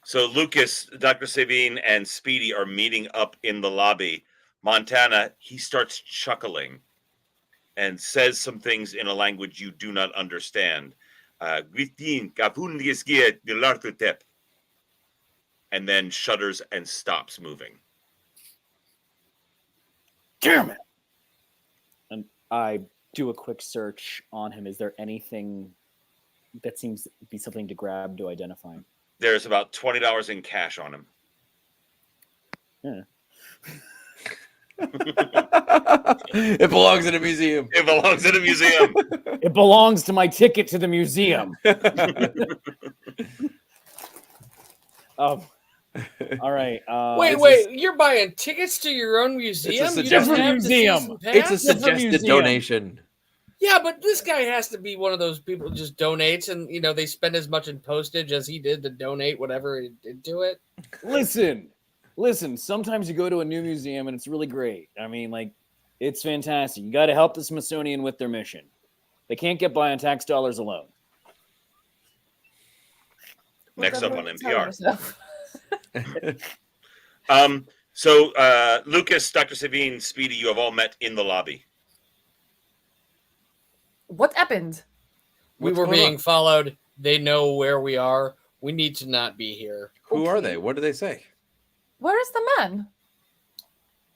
So Lucas, Dr. Sabine, and Speedy are meeting up in the lobby. Montana, he starts chuckling and says some things in a language you do not understand. And then shudders and stops moving. Damn it! And I do a quick search on him. Is there anything that seems to be something to grab to identify him? There's about $20 in cash on him. Yeah. It belongs in a museum. It belongs in a museum. It belongs to my ticket to the museum. All right. Wait! You're buying tickets to your own museum? It's a You don't suggested have the museum. season pass? It's a Different suggested museum. donation. Yeah, but this guy has to be one of those people who just donates, and they spend as much in postage as he did to donate whatever he did to it. Listen. Sometimes you go to a new museum and it's really great. I mean, like, it's fantastic. You got to help the Smithsonian with their mission. They can't get by on tax dollars alone. Next up on NPR. NPR. So Lucas, Dr. Sabine, Speedy, you have all met in the lobby. What happened? We What's were going being on? followed. They know where we are. We need to not be here. Who are Okay. they? What do they say? Where is the man?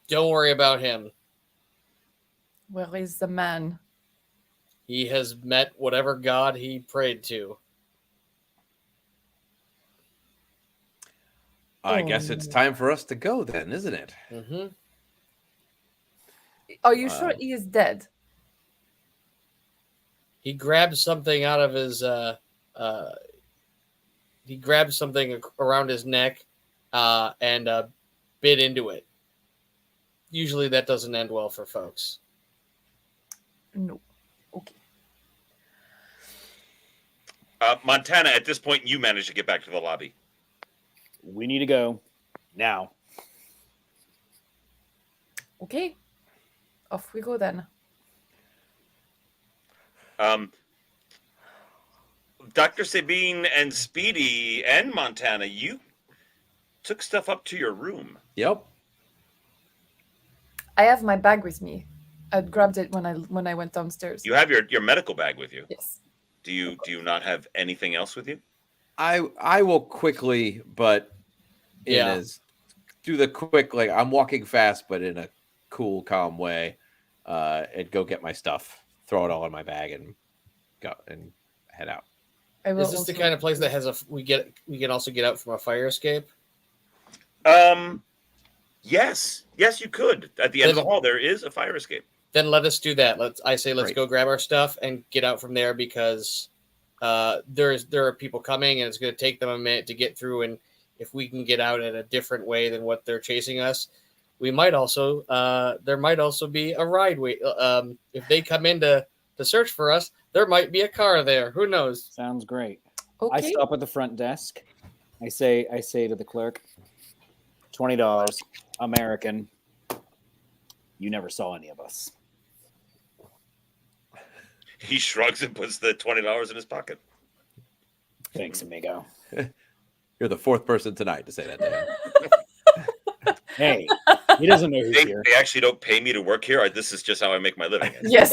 Don't worry about him. Where is the man? He has met whatever god he prayed to. I guess it's time for us to go then, isn't it? Mm-hmm. Are you sure he is dead? He grabbed something out of his. He grabbed something around his neck, and bit into it. Usually, that doesn't end well for folks. No. Okay. Montana, at this point, you managed to get back to the lobby. We need to go now. Okay. Off we go then. Dr. Sabine and Speedy and Montana, you took stuff up to your room. Yep. I have my bag with me. I grabbed it when I went downstairs. You have your medical bag with you. Yes. Do you not have anything else with you? I will quickly, but do the quick, like, I'm walking fast, but in a cool, calm way, and go get my stuff, throw it all in my bag, and go and head out. I will Is this the also- kind of place that has we can also get out from a fire escape? Yes, you could. At the end of the hall, there is a fire escape. Then let us do that. Let's Great. go grab our stuff and get out from there because there are people coming and it's going to take them a minute to get through. And if we can get out in a different way than what they're chasing us, we might also there might also be a ride. If they come in to search for us, there might be a car there. Who knows? Sounds great. Okay. I stop at the front desk. I say to the clerk, $20, American. You never saw any of us. He shrugs and puts the $20 in his pocket. Thanks, amigo. You're the fourth person tonight to say that to him. Hey, he doesn't know who's They here. actually don't pay me to work here. This is just how I make my living. Yes.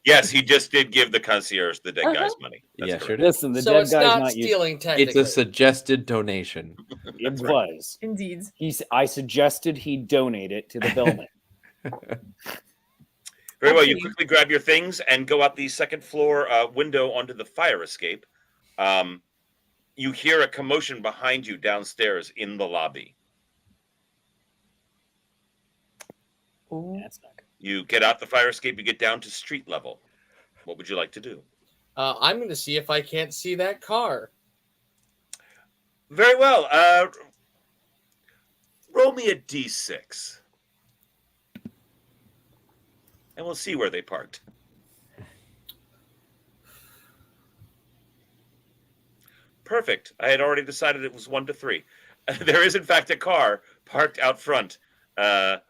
Yes, he just did give the concierge the dead guy's money. That's Yeah, correct. sure did. Listen, the So dead it's guy's not not used. stealing technically. It's a suggested donation. It right. was. Indeed. I suggested he donate it to the building. Very well. You Okay. quickly grab your things and go out the second floor window onto the fire escape. You hear a commotion behind you downstairs in the lobby. That's not good. You get out the fire escape. You get down to street level. What would you like to do? I'm going to see if I can't see that car. Very well. Roll me a d6. And we'll see where they parked. Perfect. I had already decided it was 1 to 3. There is, in fact, a car parked out front, not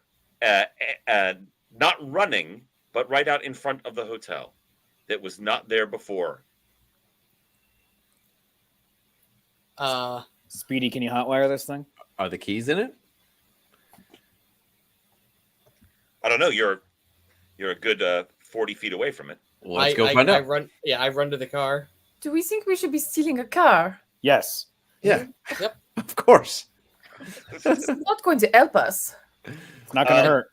running, but right out in front of the hotel that was not there before. Speedy, can you hotwire this thing? Are the keys in it? I don't know. You're a good 40 feet away from it. Well, let's go find out. I run to the car. Do we think we should be stealing a car? Yes. Yeah. Yep. Of course. It's not going to help us. It's not going to hurt.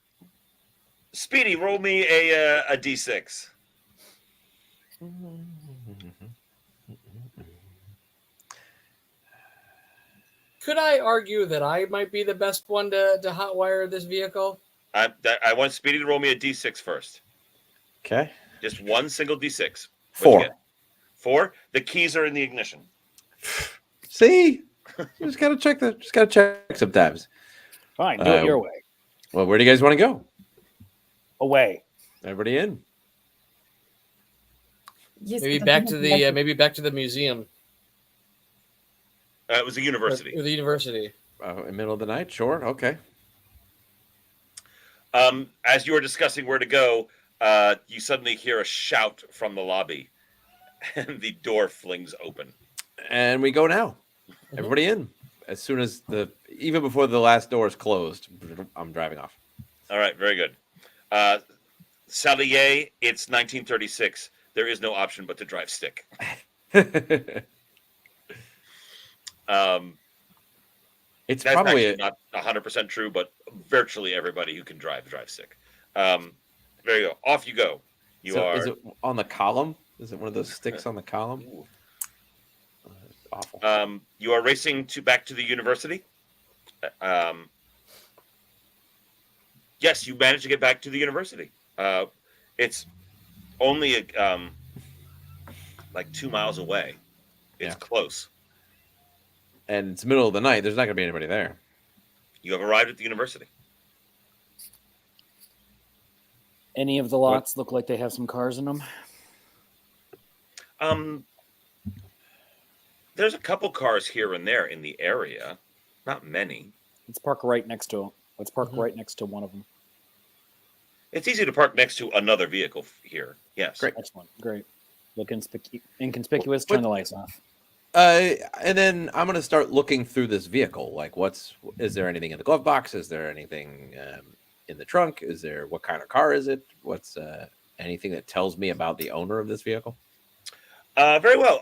Speedy, roll me a d6. Could I argue that I might be the best one to hotwire this vehicle? I want Speedy to roll me a d6 first. Okay. Just one single d6. What'd 4. you get? 4. The keys are in the ignition. See, you just gotta check sometimes. Fine, do it your way. Well, where do you guys want to go? Away. Everybody in? Yes, Maybe but I back don't to like the it. maybe back to the museum. It was a university. Or the university. In the middle of the night? Sure. Okay. As you were discussing where to go, you suddenly hear a shout from the lobby, and the door flings open. And we go now. Everybody in. As soon as even before the last door is closed, I'm driving off. All right, very good. Salier, it's 1936. There is no option but to drive stick. It's That's probably actually not 100% true, but virtually everybody who can drive stick. There you go. Off you go. You so are. Is it on the column? Is it one of those sticks on the column? Awful. You are racing back to the university. Yes, you managed to get back to the university. It's only like 2 miles away. It's close. And it's middle of the night. There's not going to be anybody there. You have arrived at the university. Any of the lots look like they have some cars in them? There's a couple cars here and there in the area. Not many. Let's park right next to right next to one of them. It's easy to park next to another vehicle here. Yes. Great. Excellent. Great. Look inconspicuous. Turn the lights off. And then I'm going to start looking through this vehicle. Like, is there anything in the glove box? Is there anything in the trunk? What kind of car is it? What's anything that tells me about the owner of this vehicle? Very well.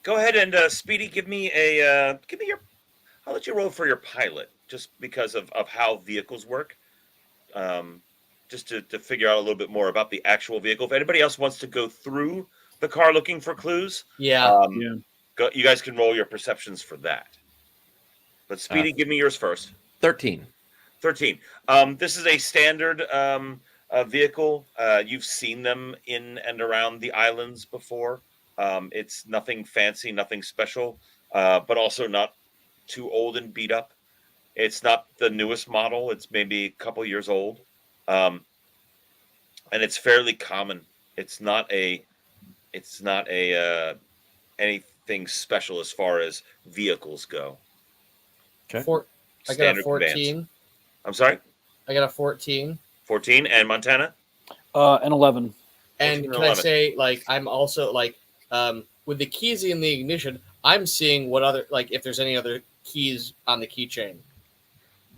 Go ahead and Speedy, give me your. I'll let you roll for your pilot, just because of how vehicles work. Just to figure out a little bit more about the actual vehicle. If anybody else wants to go through the car looking for clues, You guys can roll your perceptions for that. But Speedy, give me yours first. 13. 13. This is a standard vehicle. You've seen them in and around the islands before. It's nothing fancy, nothing special, but also not too old and beat up. It's not the newest model. It's maybe a couple years old. And it's fairly common. It's not anything special as far as vehicles go. Okay. I got a Standard 14. vans. I'm sorry? I got a 14. 14 and Montana? An 11. And 14 or can I 11? say, like, I'm also like, with the keys in the ignition, I'm seeing what other, like, if there's any other keys on the keychain.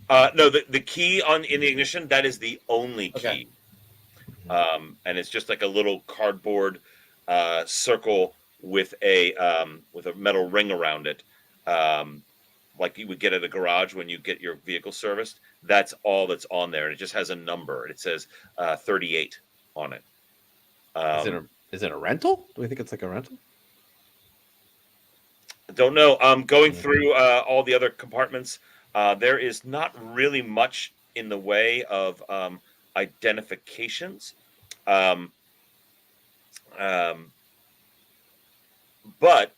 No, the key in the ignition, that is the only key. Okay. And it's just like a little cardboard circle with a metal ring around it, like you would get at a garage when you get your vehicle serviced. That's all that's on there, and it just has a number. It says 38 on it. Is it a rental? Do we think it's like a rental? Don't know. Going through all the other compartments, there is not really much in the way of identifications. Um, but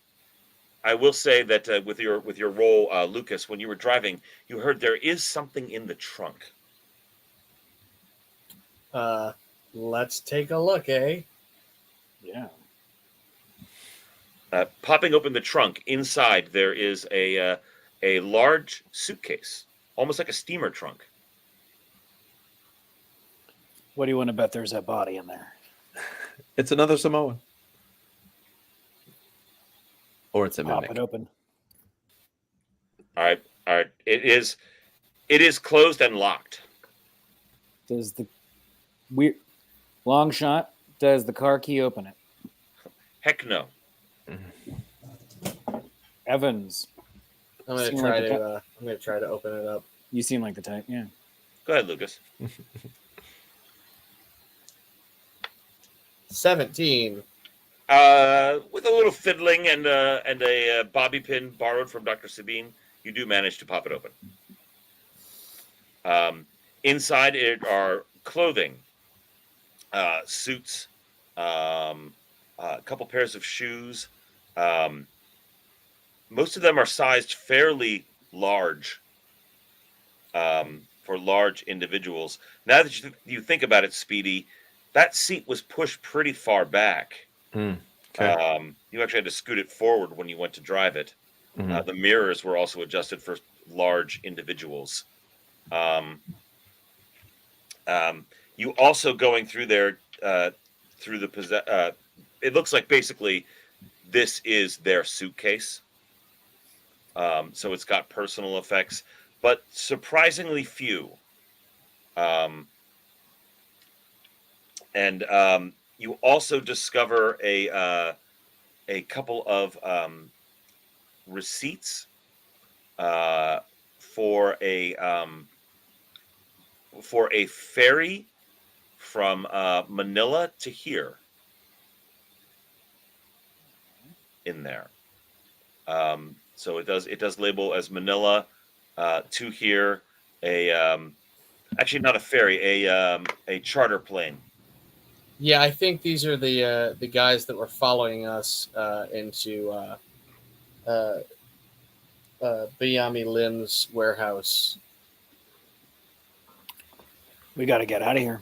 I will say that with your role, Lucas, when you were driving, you heard there is something in the trunk. Let's take a look, eh? Yeah. Popping open the trunk, inside there is a large suitcase, almost like a steamer trunk. What do you want to bet there's a body in there? It's another Samoan. Or it's a Pop mimic. it open. All right. It is closed and locked. Does the weird long shot? Does the car key open it? Heck no. Evans, I'm gonna Seem try like to. I'm gonna try to open it up. you seem like the type. Yeah. Go ahead, Lucas. 17. With a little fiddling and a bobby pin borrowed from Dr. Sabine, you do manage to pop it open. Inside it are clothing, suits, a couple pairs of shoes. Most of them are sized fairly large for large individuals. Now that you think about it, Speedy, that seat was pushed pretty far back. Okay. You actually had to scoot it forward when you went to drive it. The mirrors were also adjusted for large individuals. You also going through there through the it looks like basically this is their suitcase. So it's got personal effects, but surprisingly few. And you also discover a couple of receipts for a ferry from Manila to here in there. So it does label as Manila to here, actually not a ferry, a charter plane. Yeah, I think these are the guys that were following us into Bayami Lim's warehouse. We got to get out of here.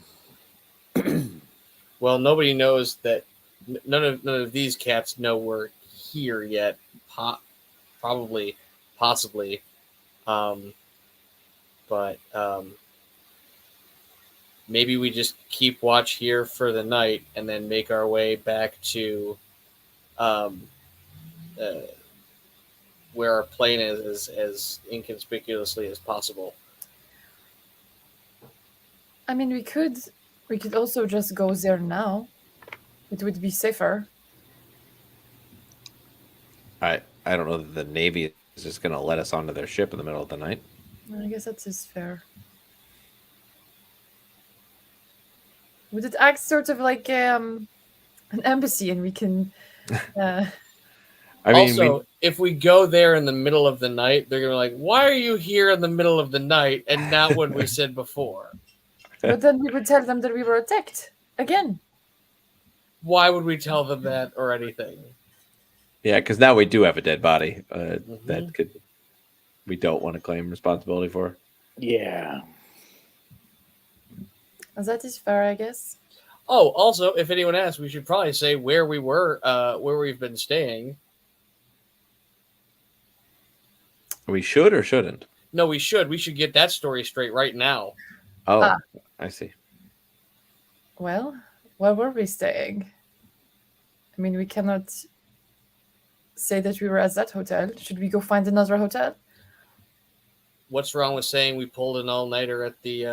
Well, nobody knows that. None of these cats know we're here yet. Possibly, but maybe we just keep watch here for the night and then make our way back to where our plane is as inconspicuously as possible. I mean, we could also just go there now. It would be safer. I don't know that the Navy is just going to let us onto their ship in the middle of the night. I guess that is fair. Would it act sort of like an embassy, and we can? I mean, Also, if we go there in the middle of the night, they're gonna be like, "Why are you here in the middle of the night?" And not what we said before. But then we would tell them that we were attacked again. Why would we tell them that or anything? yeah, because now we do have a dead body that we don't want to claim responsibility for. Yeah. That is fair, I guess. Oh, also, if anyone asks, we should probably say where we were, where we've been staying. We should or shouldn't? No, we should. We should get that story straight right now. Oh, I see. Well, where were we staying? I mean, we cannot say that we were at that hotel. Should we go find another hotel? what's wrong with saying we pulled an all-nighter at the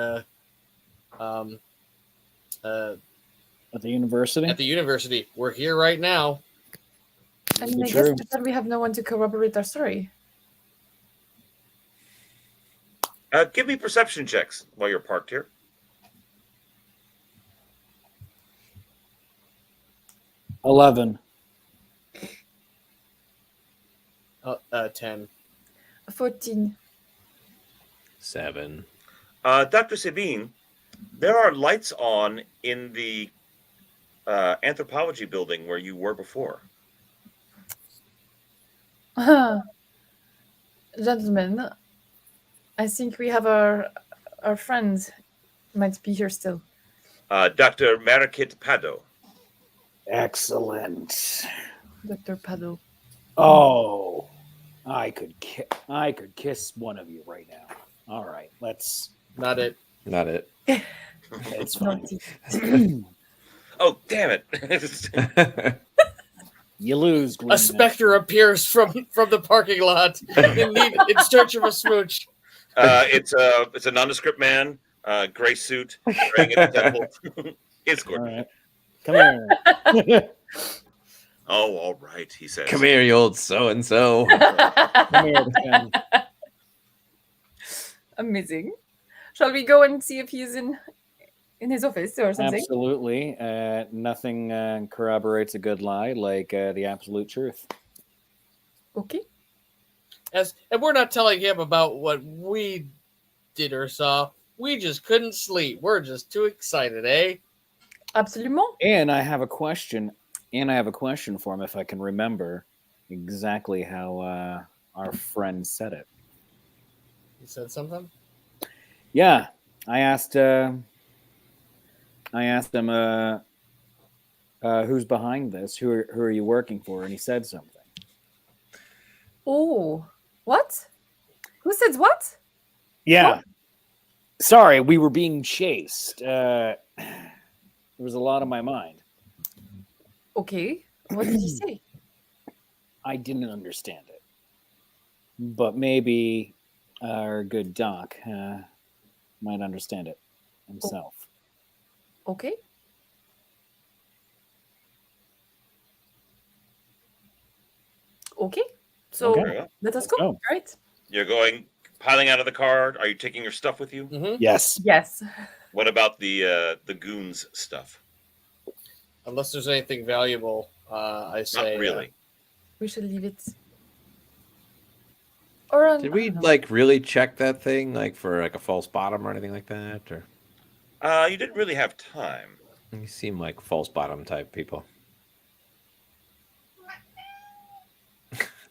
At the university? at the university? We're here right now. I mean, I guess True. we said we have no one to corroborate our story. Give me perception checks while you're parked here. 11. 10. 14. 7. Dr. Sabine, there are lights on in the anthropology building where you were before. Gentlemen, I think we have our friend might be here still. Dr. Marikit Pado. Excellent. Dr. Pado. Oh, I could kiss one of you right now. All right, let's. Not it. Not it. It's fine. Naughty. Oh, damn it. You lose. A specter appears from the parking lot in search of a smooch. It's a nondescript man, gray suit, wearing a temple. It's All good. right, come here. Oh, all right, he says. Come here, you old so-and-so. Come here, Ken. Amazing. Shall we go and see if he's in his office or something? Absolutely. Nothing corroborates a good lie like the absolute truth. Okay. And we're not telling him about what we did or saw. We just couldn't sleep. We're just too excited, eh? Absolument. And I have a question. For him if I can remember exactly how our friend said it. You said something? Yeah, I asked him who's behind this. Who are you working for? And he said something. Oh, what? Who said what? Yeah. Sorry, we were being chased. There was a lot on my mind. Okay. What did he say? I didn't understand it, but maybe our good doc might understand it himself. Okay. Okay. So Okay. let us go. go. All right. You're going, piling out of the car. Are you taking your stuff with you? Mm-hmm. Yes. Yes. What about the goons stuff? Unless there's anything valuable, I say. Not really. We should leave it. Or Did we really check that thing for a false bottom or anything like that? Or You didn't really have time. you seem like false bottom type people.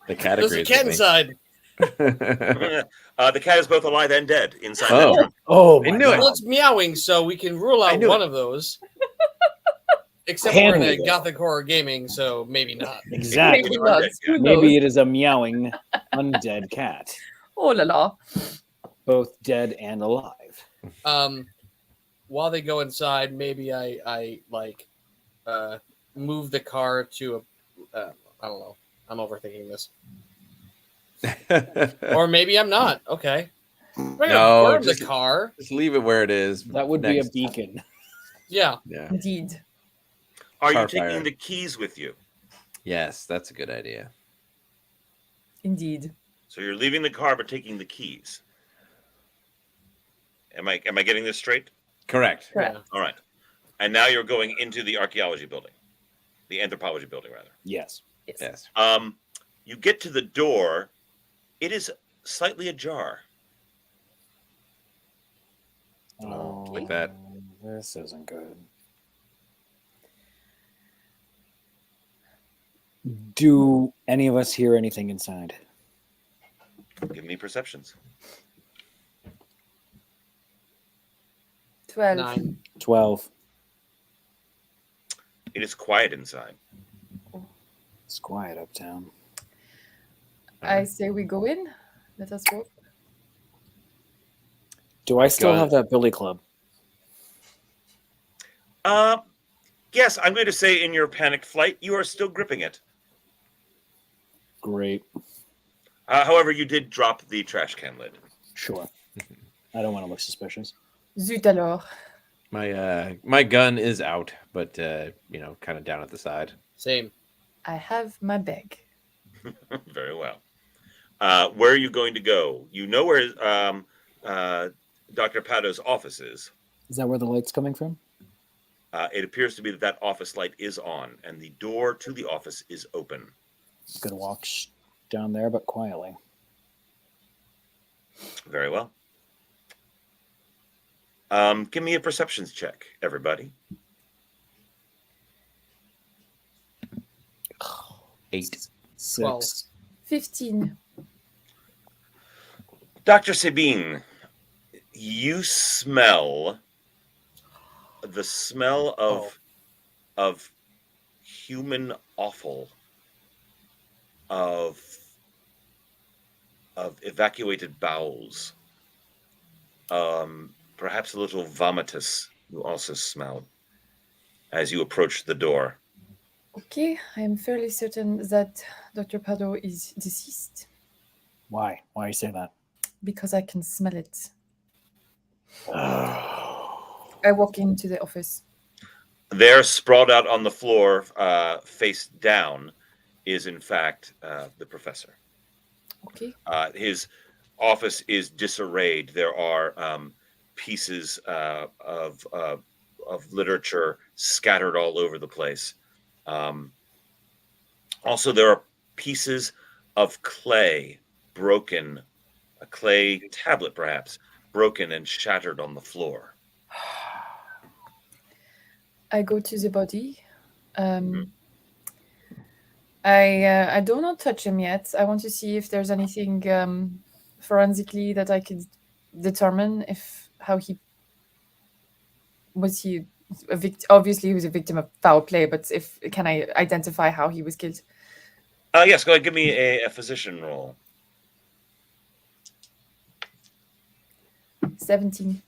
The cat There's a agrees cat with inside. me. The cat is both alive and dead inside Oh. that trunk. Oh, I my knew God. it. Well, it's meowing, so we can rule I out knew one it. of those. Except Can we're in we, a though? Gothic horror gaming, so maybe not. Exactly. Maybe You're not. undead, Who yeah. Maybe knows? it is a meowing undead cat, Oh la la. both dead and alive. While they go inside, maybe I move the car to a. I don't know. I'm overthinking this, or maybe I'm not. Okay. I'm not No, gonna burn just- the car. Just leave it where it is. That would be a next- beacon. Yeah. Yeah. Indeed. Are you Car taking fire. the keys with you? Yes, that's a good idea. Indeed. So you're leaving the car but taking the keys. Am I getting this straight? Correct. Correct. Yeah. All right. And now you're going into the archaeology building. The anthropology building, rather. Yes. Yes. You get to the door. It is slightly ajar. Oh, Like that. This isn't good. Do any of us hear anything inside? Give me perceptions. 12. 9. 12. It is quiet inside. It's quiet uptown. I say we go in. Let us go. Do I still Got have it. that billy club? Yes, I'm going to say in your panicked flight, you are still gripping it. Great. However, you did drop the trash can lid. Sure. I don't want to look suspicious. Zut alors. My gun is out, but kind of down at the side. Same. I have my bag. Very well. Where are you going to go? You know where Dr. Pado's office is. Is that where the light's coming from? It appears to be that office light is on, and the door to the office is open. Gonna walk down there, but quietly. Very well. Give me a perceptions check, everybody. 8. 6. 15. Dr. Sabine, you smell the smell of human offal, of evacuated bowels, perhaps a little vomitus you also smell as you approach the door. Okay, I am fairly certain that Dr. Pado is deceased Why? Why you say that? because I can smell it. I walk into the office. There, sprawled out on the floor, face down, is in fact the professor. Okay. His office is disarrayed. There are pieces of literature scattered all over the place. Also, there are pieces of clay broken, a clay tablet perhaps, broken and shattered on the floor. I go to the body. I do not touch him yet. I want to see if there's anything forensically that I could determine how he was he a victim. Obviously, he was a victim of foul play, but can I identify how he was killed? Yes, go ahead. Give me a physician roll. 17.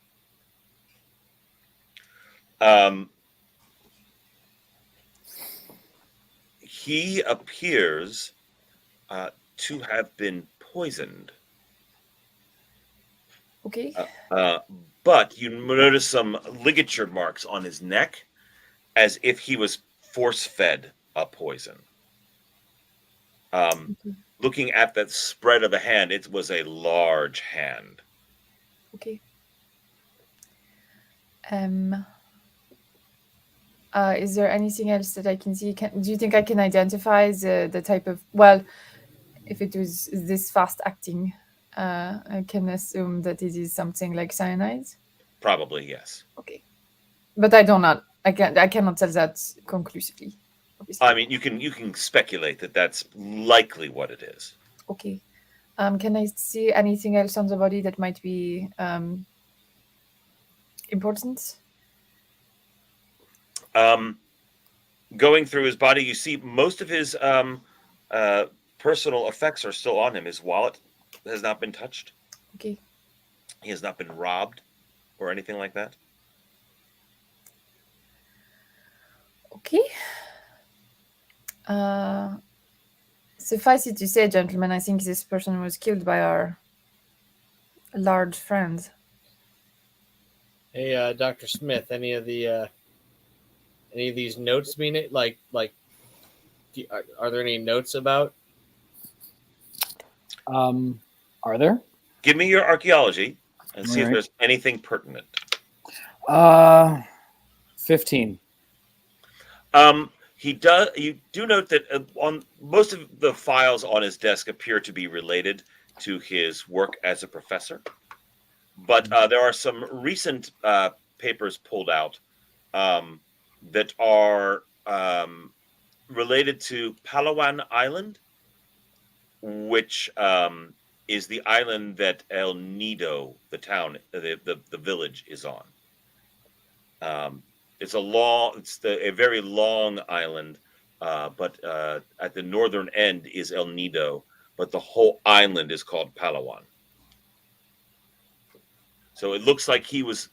He appears to have been poisoned. Okay. But you notice some ligature marks on his neck as if he was force-fed a poison. Looking at that spread of the hand, it was a large hand. Okay. Is there anything else that I can see? Do you think I can identify the type of... Well, if it was this fast acting, I can assume that it is something like cyanide? Probably, yes. Okay. But I cannot tell that conclusively. Obviously. I mean, you can speculate that that's likely what it is. Okay. Can I see anything else on the body that might be important? Going through his body, you see most of his personal effects are still on him. His wallet has not been touched. Okay. He has not been robbed or anything like that. Okay. Suffice it to say, gentlemen, I think this person was killed by our large friend. Hey, Dr. Smith, any of these notes mean it? Are there any notes about? Are there? Give me your archaeology and see if Alright. there's anything pertinent. 15. You do note that on most of the files on his desk appear to be related to his work as a professor, but there are some recent papers pulled out that are related to Palawan Island, which is the island that El Nido, the town, the village, is on. It's a very long island, but at the northern end is El Nido, but the whole island is called Palawan. So it looks like he was.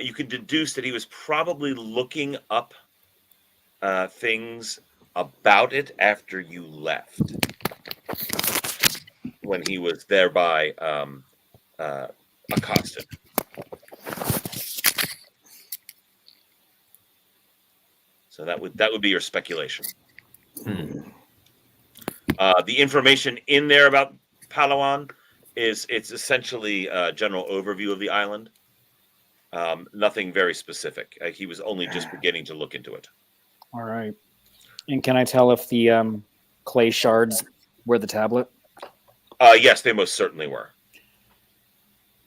You can deduce that he was probably looking up things about it after you left, when he was thereby accosted. So that would be your speculation. The information in there about Palawan it's essentially a general overview of the island. Nothing very specific. He was only just beginning to look into it. All right. And can I tell if the clay shards were the tablet? Yes, they most certainly were.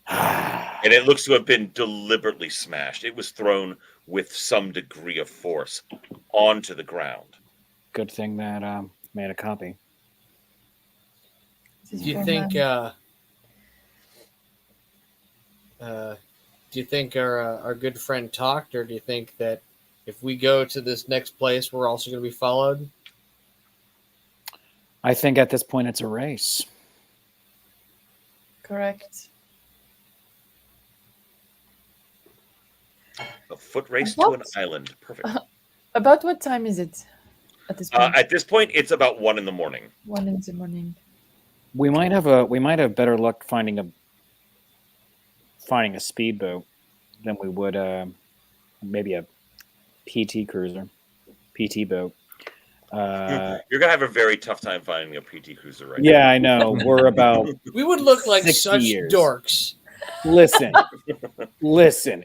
And it looks to have been deliberately smashed. It was thrown with some degree of force onto the ground. Good thing that made a copy. Do you think? Do you think our good friend talked, or do you think that if we go to this next place, we're also going to be followed? I think at this point it's a race. Correct. A foot race to an island. Perfect. About what time is it at this point? At this point, it's about 1 in the morning. 1 in the morning. We might have better luck finding a speedboat than we would maybe a PT cruiser, PT boat. You're gonna have a very tough time finding a PT cruiser right Yeah, I know. We're about We would look like 60 such years. dorks. listen.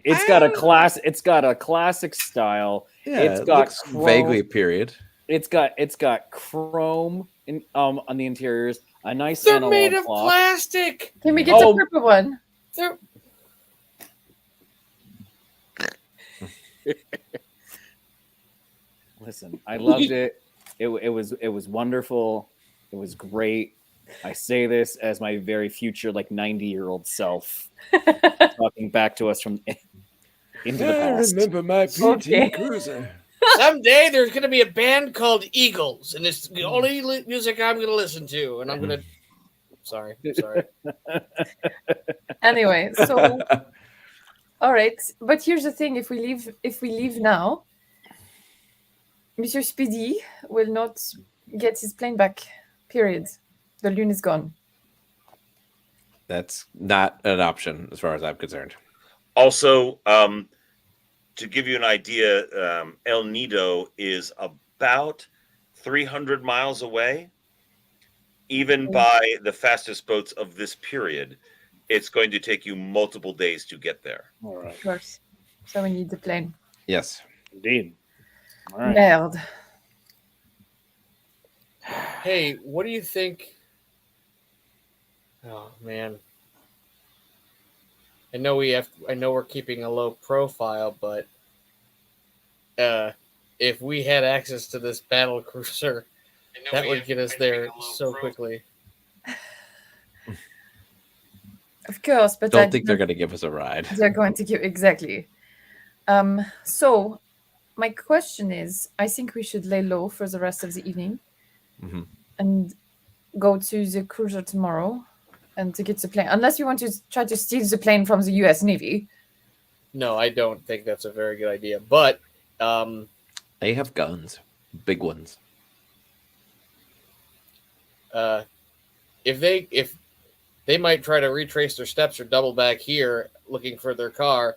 It's got a classic style. Yeah, It's it got looks chrome. vaguely a period. It's got chrome on the interiors. A nice They're analog made of clock. plastic. Can we get Oh. a purple one? They're Listen, I loved it. It was wonderful. It was great. I say this as my very future, like 90-year-old self, talking back to us from into the past. my Okay. cruiser. someday there's going to be a band called Eagles, and it's the only music I'm going to listen to, and I'm going to. Sorry. Anyway, so all right. But here's the thing: if we leave now, Monsieur Speedy will not get his plane back. Period. The loon is gone. That's not an option as far as I'm concerned. Also, to give you an idea, El Nido is about 300 miles away. Even by the fastest boats of this period, it's going to take you multiple days to get there. All right. Of course. So we need the plane. Yes. Indeed. All right. Merde. Hey, what do you think? Oh man, I know we're keeping a low profile, but if we had access to this battle cruiser, that would get us there so quickly. Of course, but Don't think they're going to give us a ride. They're going to give exactly. So my question is, I think we should lay low for the rest of the evening Mhm. and go to the cruiser tomorrow and to get the plane. Unless you want to try to steal the plane from the U.S. Navy. No, I don't think that's a very good idea. But They have guns, big ones. if they might try to retrace their steps or double back here looking for their car,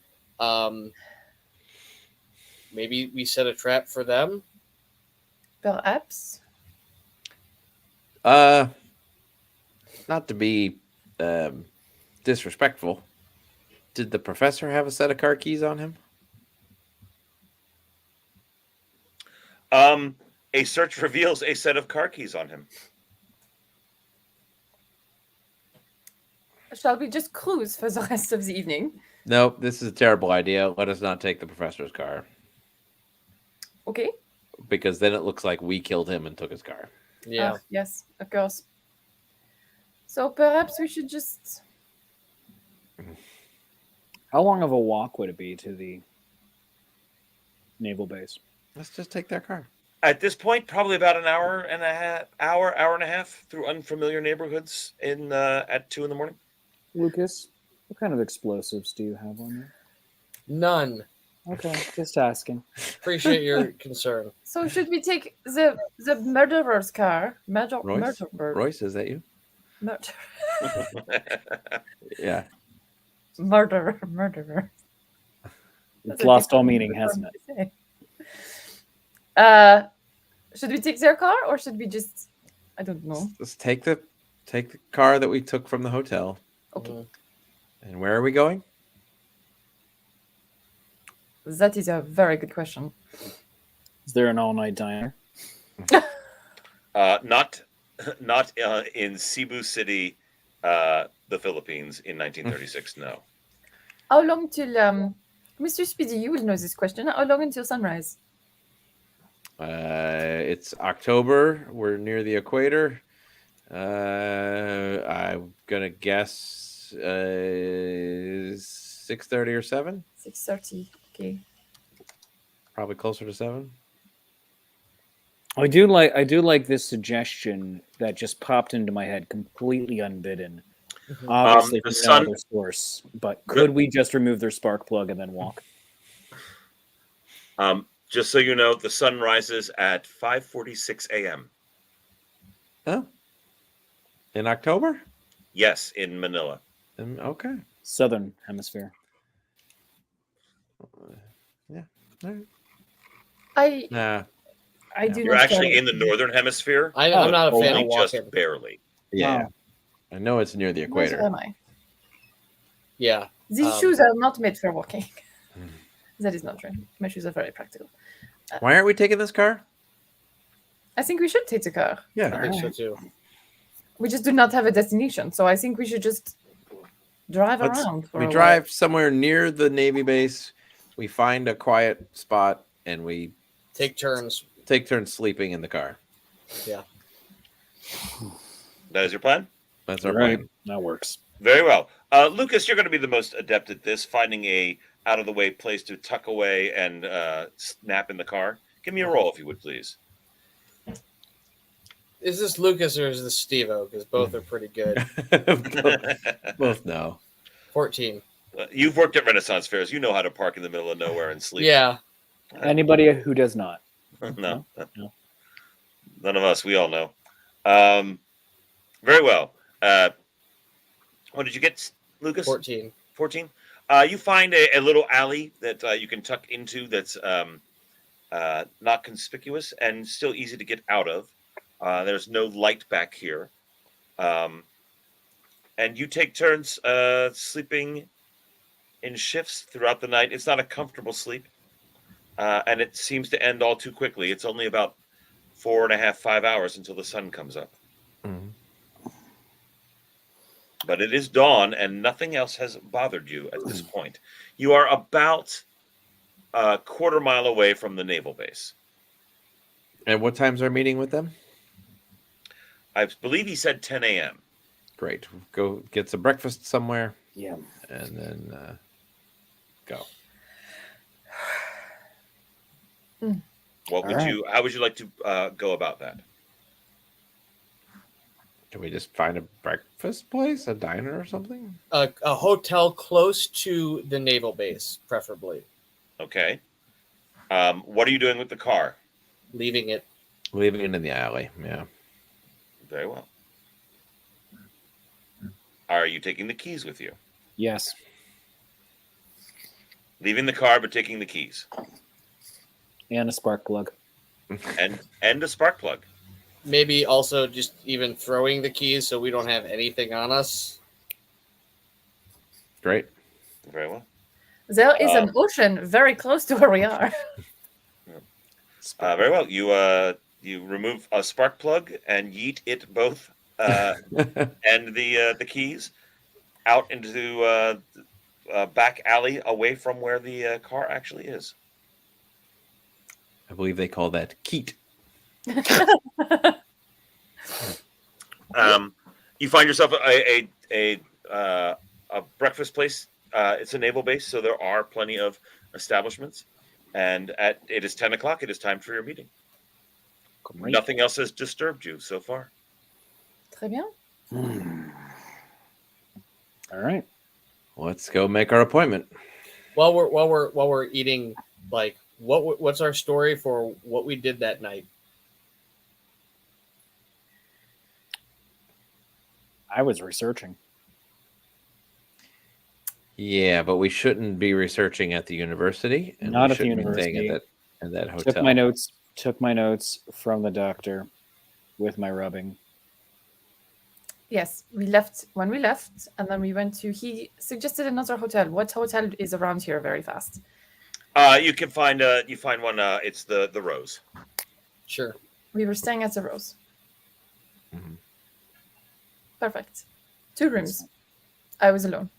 maybe we set a trap for them. Perhaps. Not to be disrespectful. Did the professor have a set of car keys on him? A search reveals a set of car keys on him. Shall we just cruise for the rest of the evening? No, this is a terrible idea. Let us not take the professor's car. Okay. Because then it looks like we killed him and took his car. Yeah. Yes, of course. So perhaps we should just... How long of a walk would it be to the naval base? Let's just take their car. At this point, probably about an hour and a half through unfamiliar neighborhoods at 2 in the morning. Lucas, what kind of explosives do you have on you? None. Okay, just asking. Appreciate your concern. So should we take the murderer's car? Royce, is that you? Murder. Yeah. Murderer. That's It's a lost all different meaning, word hasn't it? to say. Should we take their car or should we just? I don't know. Let's take the car that we took from the hotel. Okay, And where are we going? that is a very good question. Is there an all-night diner? Not in Cebu City, the Philippines in 1936. No. How long till Mr. Speedy? You will know this question. How long until sunrise? It's October. We're near the equator. I'm gonna guess 6:30 or 7. 6:30. Okay. Probably closer to 7. I do like this suggestion that just popped into my head, completely unbidden. Obviously, The from sun- no other source. But could we just remove their spark plug and then walk? Just so you know, the sun rises at 5:46 a.m. Oh, in October? Yes, in Manila. Okay. Southern Hemisphere. Yeah. All right. I Nah. do You're not actually care. in the northern hemisphere. I'm not a fan only of just walking. barely. Yeah. Wow. I know it's near the Neither equator. am I. Yeah. These shoes are not made for walking. That is not true. My shoes are very practical. Why aren't we taking this car? I think we should take the car. I Yeah. think so too. We just do not have a destination, so I think we should just drive Let's- around. For We a drive somewhere near the Navy base. We find a quiet spot and we Take turns. take turns sleeping in the car. That is your plan? That's our All right. plan. That works. Very well. Lucas, you're going to be the most adept at this, finding a out-of-the-way place to tuck away and snap in the car. Give me a roll, if you would, please. Is this Lucas or is this Steve-O? Because both are pretty good. Both know. 14. You've worked at Renaissance fairs. You know how to park in the middle of nowhere and sleep. Yeah. Anybody who does not. No. No. None of us. We all know. Very well. What did you get, Lucas? 14. 14. You find a little alley that you can tuck into that's not conspicuous and still easy to get out of. There's no light back here. And you take turns sleeping in shifts throughout the night. It's not a comfortable sleep. And it seems to end all too quickly. It's only about 4.5, 5 hours until the sun comes up. Mhm. But it is dawn, and nothing else has bothered you at this point. You are about a quarter mile away from the naval base. And what time's our meeting with them? I believe he said 10 a.m. Great. Go get some breakfast somewhere Yeah. and then go. What would All right. you? How would you like to go about that? Can we just find a breakfast place, a diner or something? A hotel close to the naval base, preferably. Okay. What are you doing with the car? Leaving it. Leaving it in the alley. Yeah. Very well. Are you taking the keys with you? Yes. Leaving the car, but taking the keys And a spark plug. and a spark plug. Maybe also just even throwing the keys so we don't have anything on us. Great. Very well. There is an ocean very close to where we are. Very well. You remove a spark plug and yeet it both and the keys out into a back alley away from where the car actually is. I believe they call that Keat. You find yourself a breakfast place. It's a naval base, so there are plenty of establishments. And it is 10 o'clock. It is time for your meeting. Great. Nothing else has disturbed you so far. Très bien. All right. Let's go make our appointment. While we're eating, like what's our story for what we did that night? I was researching. Yeah, but we shouldn't be researching at the university, and Not we at the shouldn't be staying university. at that hotel. Took my notes from the doctor with my rubbing. Yes, we left when we left, and then we went to. He suggested another hotel. What hotel is around here very fast? You can find one. It's the Rose. Sure. We were staying at the Rose. Mhm. Perfect. 2 rooms. I was alone.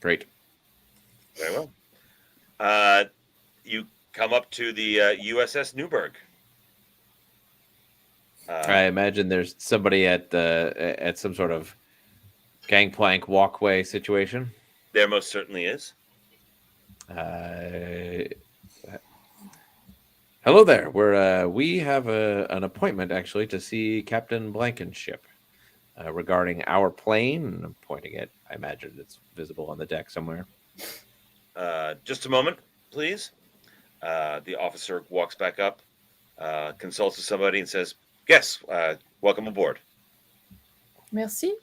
Great. Very well. You come up to the USS Newburgh. I imagine there's somebody at some sort of gangplank walkway situation. There most certainly is. Hello there. We have an appointment actually to see Captain Blankenship regarding our plane. I'm pointing it. I imagine it's visible on the deck somewhere. Just a moment, please. The officer walks back up, consults with somebody, and says, "Yes, welcome aboard." Merci.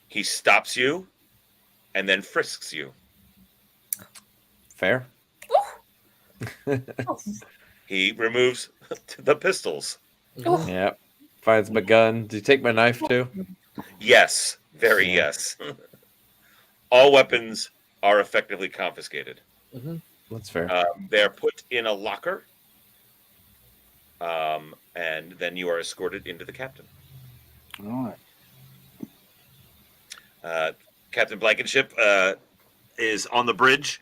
He stops you, and then frisks you. Fair. Oh. He removes the pistols. Oh. Yep. Finds my gun. Did you take my knife too? Yes, very Yeah. yes. All weapons are effectively confiscated. That's fair. They're put in a locker, and then you are escorted into the captain. All right. Captain Blankenship is on the bridge,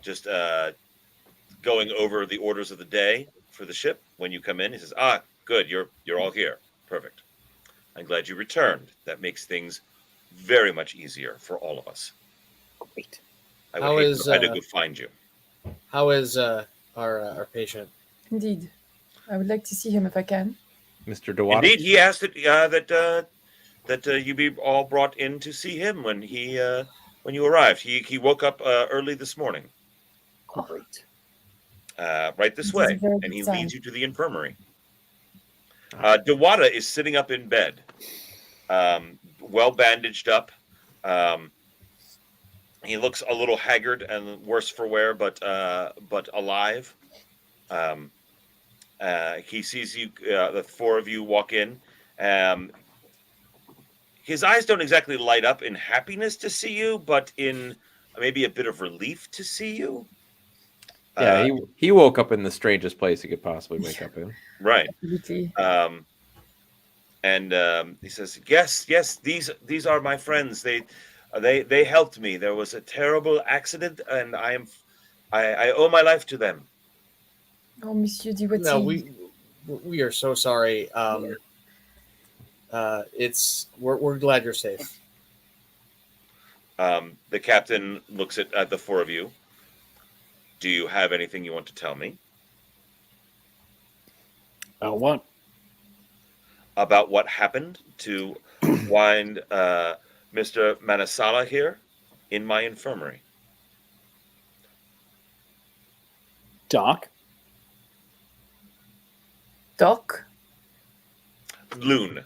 just going over the orders of the day for the ship. When you come in, he says, "Ah, good, you're all here. Perfect. I'm glad you returned. That makes things very much easier for all of us. Great. I How would hate is, to go find you." How is our patient? Indeed. I would like to see him if I can. Mr. DeWatt. Indeed, he asked that you be all brought in to see him when you arrived. He woke up early this morning, Great. right this This is way, a very and he good sign. leads you to the infirmary. Dewata is sitting up in bed, well bandaged up. He looks a little haggard and worse for wear, but alive. He sees you, the 4 of you walk in. His eyes don't exactly light up in happiness to see you, but in maybe a bit of relief to see you. Yeah, he woke up in the strangest place he could possibly wake up in. Right. Absolutely. And he says, "Yes, these are my friends. They helped me. There was a terrible accident, and I owe my life to them." Oh, Monsieur Duwati. No, we are so sorry. We're glad you're safe. The captain looks at the 4 of you. "Do you have anything you want to tell me What? about what happened to wind Mr. Manasala here in my infirmary?" Doc? Doc? Loon.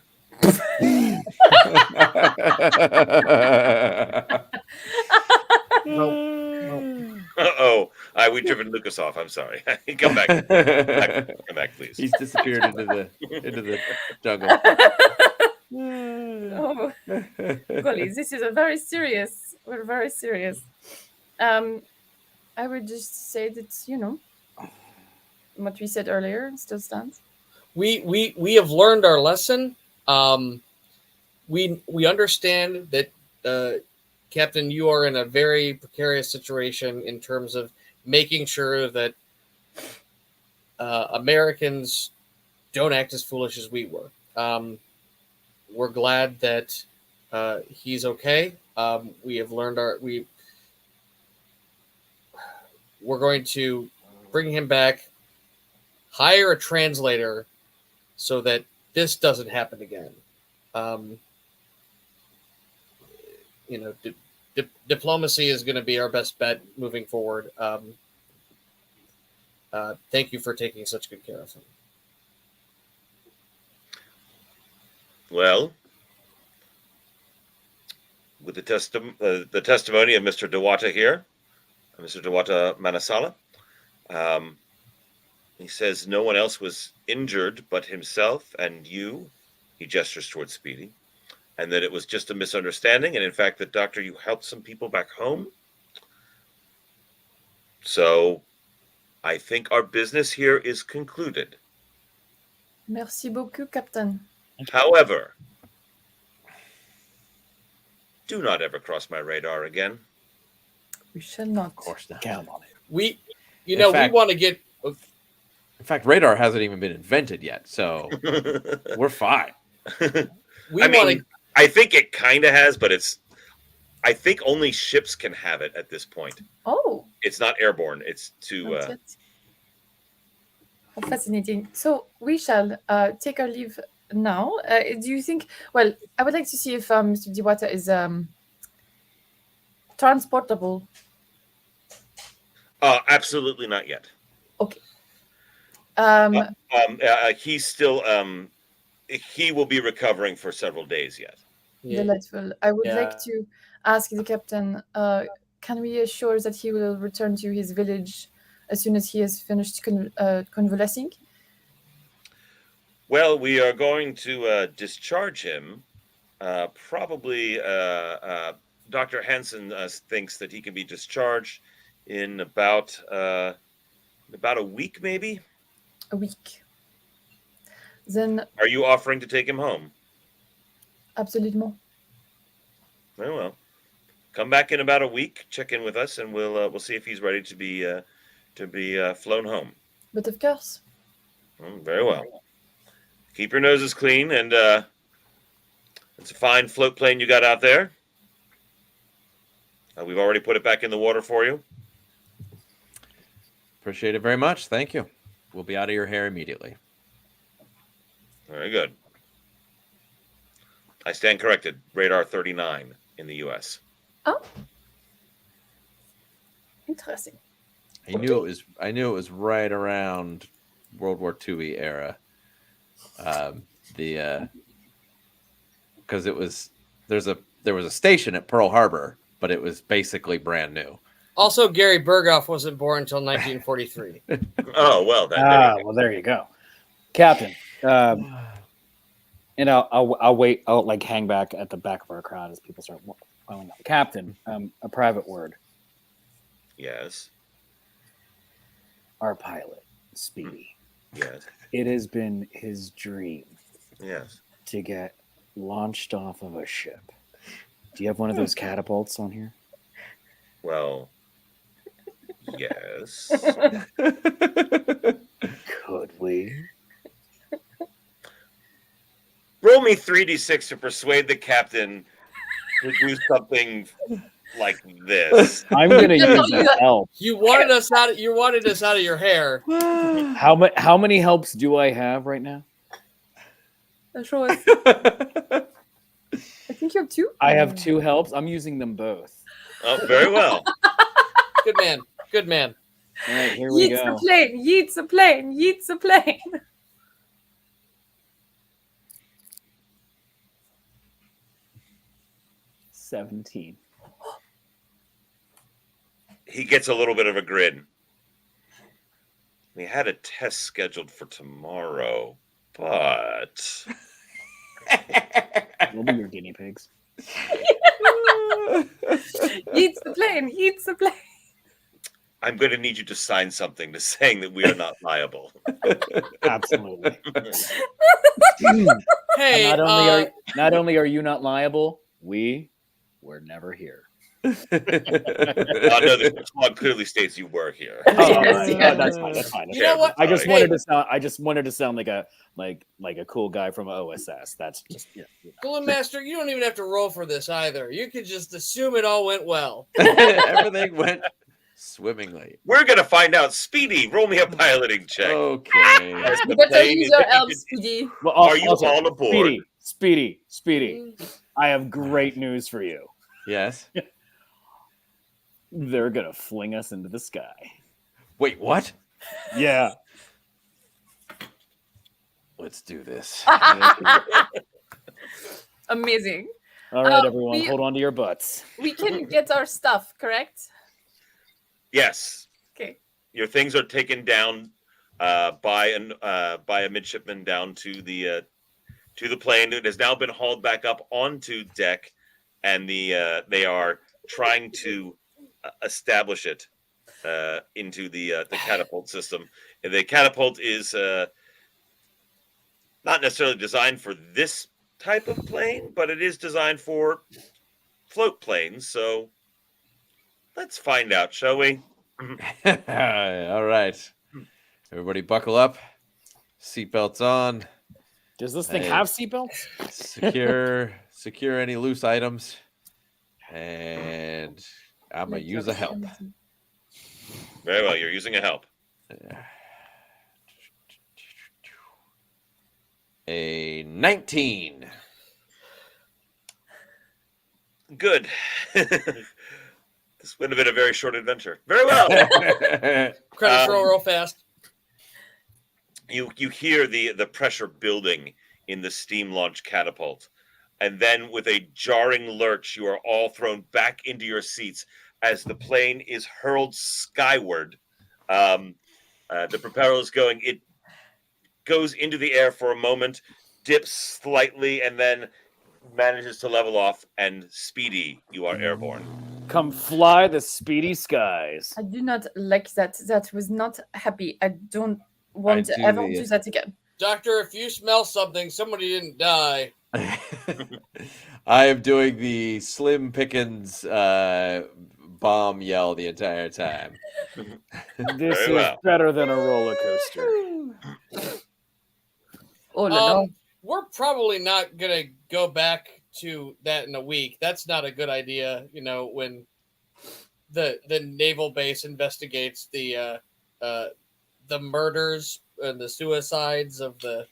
Uh-oh. We've driven Lucas off. I'm sorry. Come back. Come back, please. He's disappeared into the jungle. Oh, golly, this is we're very serious. I would just say that, what we said earlier still stands. We have learned our lesson. We understand that, Captain, you are in a very precarious situation in terms of making sure that Americans don't act as foolish as we were. We're glad that he's okay. We have learned we're going to bring him back, hire a translator so that this doesn't happen again. Diplomacy is going to be our best bet moving forward. Thank you for taking such good care of him. Well, with the testimony of Mr. Dewata here, Mr. Dewata Manasala. He says no one else was injured but himself and you. He gestures towards Speedy. And that it was just a misunderstanding. And in fact, that, Doctor, you helped some people back home. So I think our business here is concluded. Merci beaucoup, Captain. However, do not ever cross my radar again. We shall not. Of course not. Count on it. We In fact- want to get. In fact, radar hasn't even been invented yet, so we're fine. We I want mean, to. I think it kind of has, but I think only ships can have it at this point. Oh, It's not airborne. It's to. not yet. How fascinating. So we shall take our leave now. Do you think? Well, I would like to see if Mr. Dewata is transportable. Absolutely not yet. Okay. He's still. He will be recovering for several days yet. Delightful. I would Yeah. like to ask the captain, can we assure that he will return to his village as soon as he has finished convalescing? Well, we are going to discharge him. Probably, Dr. Hansen thinks that he can be discharged in about a week, maybe. A week. Then, Are you offering to take him home? absolument. Very well. Come back in about a week. Check in with us, and we'll see if he's ready to be flown home. But of course. Very well. Keep your noses clean, and it's a fine float plane you got out there. We've already put it back in the water for you. Appreciate it very much. Thank you. We'll be out of your hair immediately. Very good. I stand corrected. Radar 39 in the U.S. Oh. Interesting. I knew it was right around World War II era. Because there was a station at Pearl Harbor, but it was basically brand new. Also, Gary Berghoff wasn't born until 1943. Oh well, There you go, Captain. And I'll wait. I'll like hang back at the back of our crowd as people start following up. Captain, a private word. Yes. Our pilot, Speedy. Yes. It has been his dream Yes. to get launched off of a ship. Do you have one of those catapults on here? Well. Yes. Could we? Roll me 3d6 to persuade the captain to do something like this. I'm gonna use a help. You wanted us out. You wanted us out of your hair. How many helps do I have right now? Show us. I think you have two. I have 2 helps. I'm using them both. Oh, very well. Good man. Good man. All right, here we Yeets go. the plane. Yeets the plane. Yeets the plane. 17. He gets a little bit of a grin. We had a test scheduled for tomorrow, but We'll be your guinea pigs. Yeets the plane. Yeets the plane. I'm going to need you to sign something to saying that we are not liable. Absolutely. Hey, Not only are you not liable, we were never here. No, the law clearly states you were here. That's fine. You know what? I just Hey. wanted to sound like a cool guy from OSS. That's just Gloom Master, you don't even have to roll for this either. You could just assume it all went well. Everything went swimmingly. We're going to find out. Speedy, roll me a piloting check. Okay. As the You better plane use is- your help, Speedy. Well, Are you also, all aboard? Speedy. I have great news for you. Yes. They're gonna fling us into the sky. Wait, what? Yeah. Let's do this. Amazing. All right, everyone, we- hold on to your butts. We can get our stuff, correct? Yes, Okay. your things are taken down by a midshipman down to the plane. It has now been hauled back up onto deck, and they are trying to establish it into the catapult system. The catapult is not necessarily designed for this type of plane, but it is designed for float planes. So let's find out, shall we? All right. Everybody buckle up. Seatbelts on. Does this thing Hey. have seatbelts? Secure any loose items. And I'm going to use a help. Very well. You're using a help. A 19. Good. This would have been a very short adventure. Very well. Credits roll real fast. You hear the pressure building in the steam launch catapult, and then with a jarring lurch, you are all thrown back into your seats as the plane is hurled skyward. The propeller is going. It goes into the air for a moment, dips slightly, and then manages to level off. And Speedy, you are airborne. Come fly the speedy skies. I do not like that. That was not happy. I don't want to do ever the- do that again. Doctor, if you smell something, somebody didn't die. I am doing the Slim Pickens bomb yell the entire time. This Very is well. better than a roller coaster. Oh, la, la. We're probably not gonna go back to that in a week. That's not a good idea. You know, when the naval base investigates the murders and the suicides of the.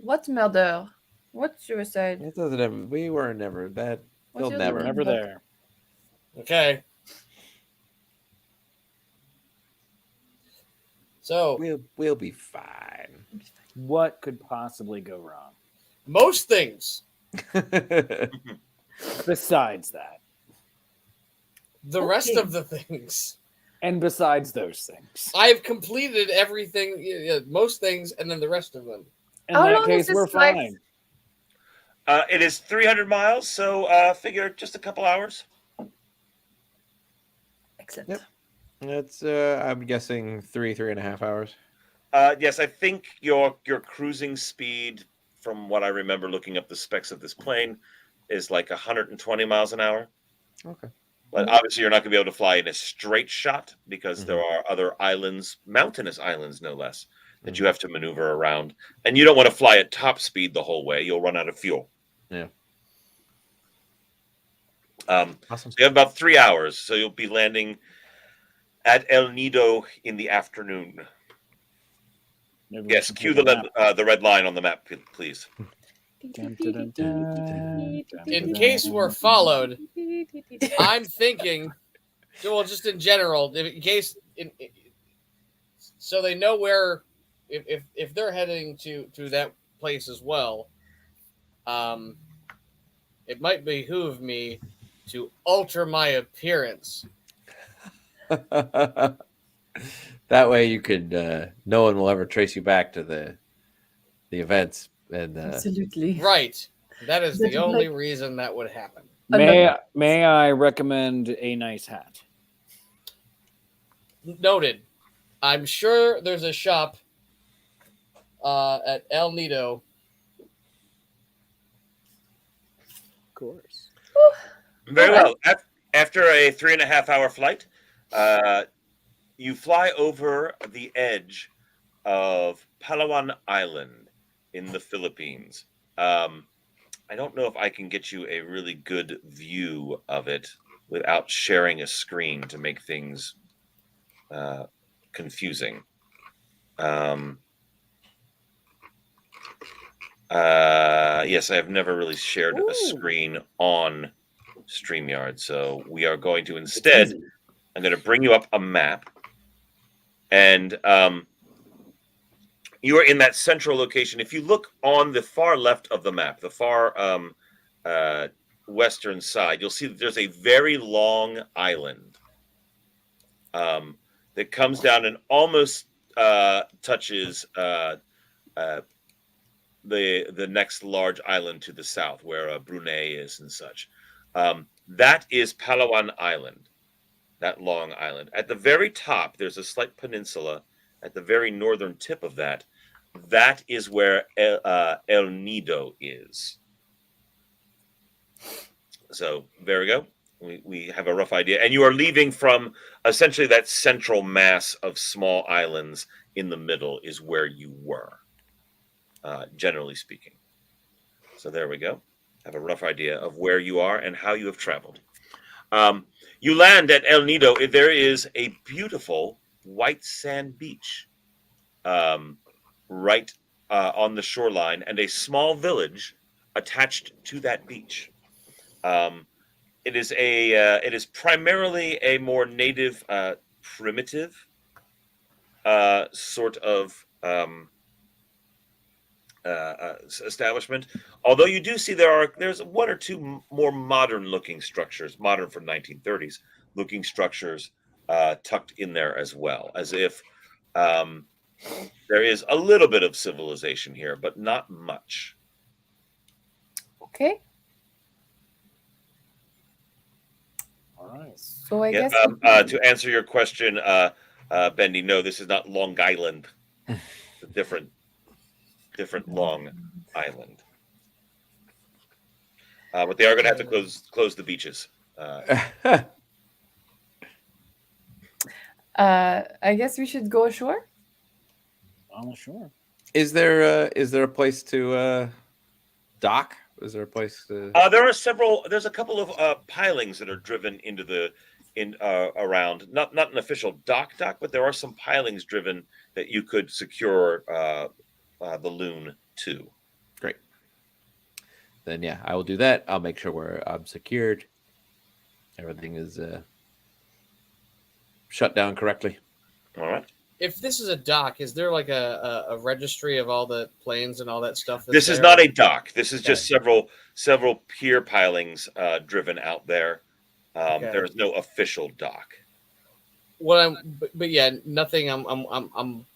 What murder? What suicide? It doesn't ever, we were never that. What They'll you're never. doing? Never there. Okay. So We'll be fine. What could possibly go wrong? most things. Besides that, The rest of the things. and besides those things. I've completed everything, most things, and then the rest of them. In How that long case, is we're this flight? fine. It is 300 miles, so figure just a couple hours. Excellent. Yep. That's I'm guessing 3.5 hours. Yes, I think your cruising speed, from what I remember looking up the specs of this plane, is like 120 miles an hour. Okay. But obviously, you're not going to be able to fly in a straight shot because there are other islands, mountainous islands, no less, that you have to maneuver around. And you don't want to fly at top speed the whole way. You'll run out of fuel. Yeah. So Awesome. you have about 3 hours. So you'll be landing at El Nido in the afternoon. Maybe we Yes, should cue take a map. the red line on the map, please. Dun, dun, dun, dun, In dun, case dun, we're dun. followed, I'm thinking, well, just in general, in case, so they know where, if they're heading to that place as well, it might behoove me to alter my appearance. That way you could no one will ever trace you back to the events and Absolutely. Right. That is That's the only like- reason that would happen. May I recommend a nice hat? Noted. I'm sure there's a shop at El Nido. Of course. Very well. After a 3.5 hour flight, you fly over the edge of Palawan Island in the Philippines. I don't know if I can get you a really good view of it without sharing a screen to make things confusing. Yes, I have never really shared a screen on StreamYard, so we are going to instead. I'm going to bring you up a map, and you are in that central location. If you look on the far left of the map, the far southwestern side, you'll see that there's a very long island that comes down and almost touches the next large island to the south, where Brunei is and such. That is Palawan Island, that long island. At the very top, there's a slight peninsula. At the very northern tip of that, that is where El Nido is. So there we go. We have a rough idea. And you are leaving from essentially that central mass of small islands in the middle is where you were, generally speaking. So there we go. Have a rough idea of where you are and how you have traveled. You land at El Nido. There is a beautiful white sand beach right on the shoreline, and a small village attached to that beach. It is primarily a more native, primitive sort of establishment. Although you do see there's one or two more modern looking structures, modern from 1930s looking structures tucked in there as well, as if there is a little bit of civilization here, but not much. Okay. All right. So I guess To answer your question, Bendy, no, this is not Long Island. It's a different Long Island. But they are going to have to close the beaches. I guess we should go ashore. Oh, sure. Is there a place to dock? Is there a place to? There are several. There's a couple of pilings that are driven into around. Not an official dock, but there are some pilings driven that you could secure the loon to. Great. Then yeah, I will do that. I'll make sure I'm secured. Everything is shut down correctly. All right. If this is a dock, is there like a registry of all the planes and all that stuff? This is not a dock. This is just several pier pilings driven out there. There is no official dock. But yeah, nothing. I'm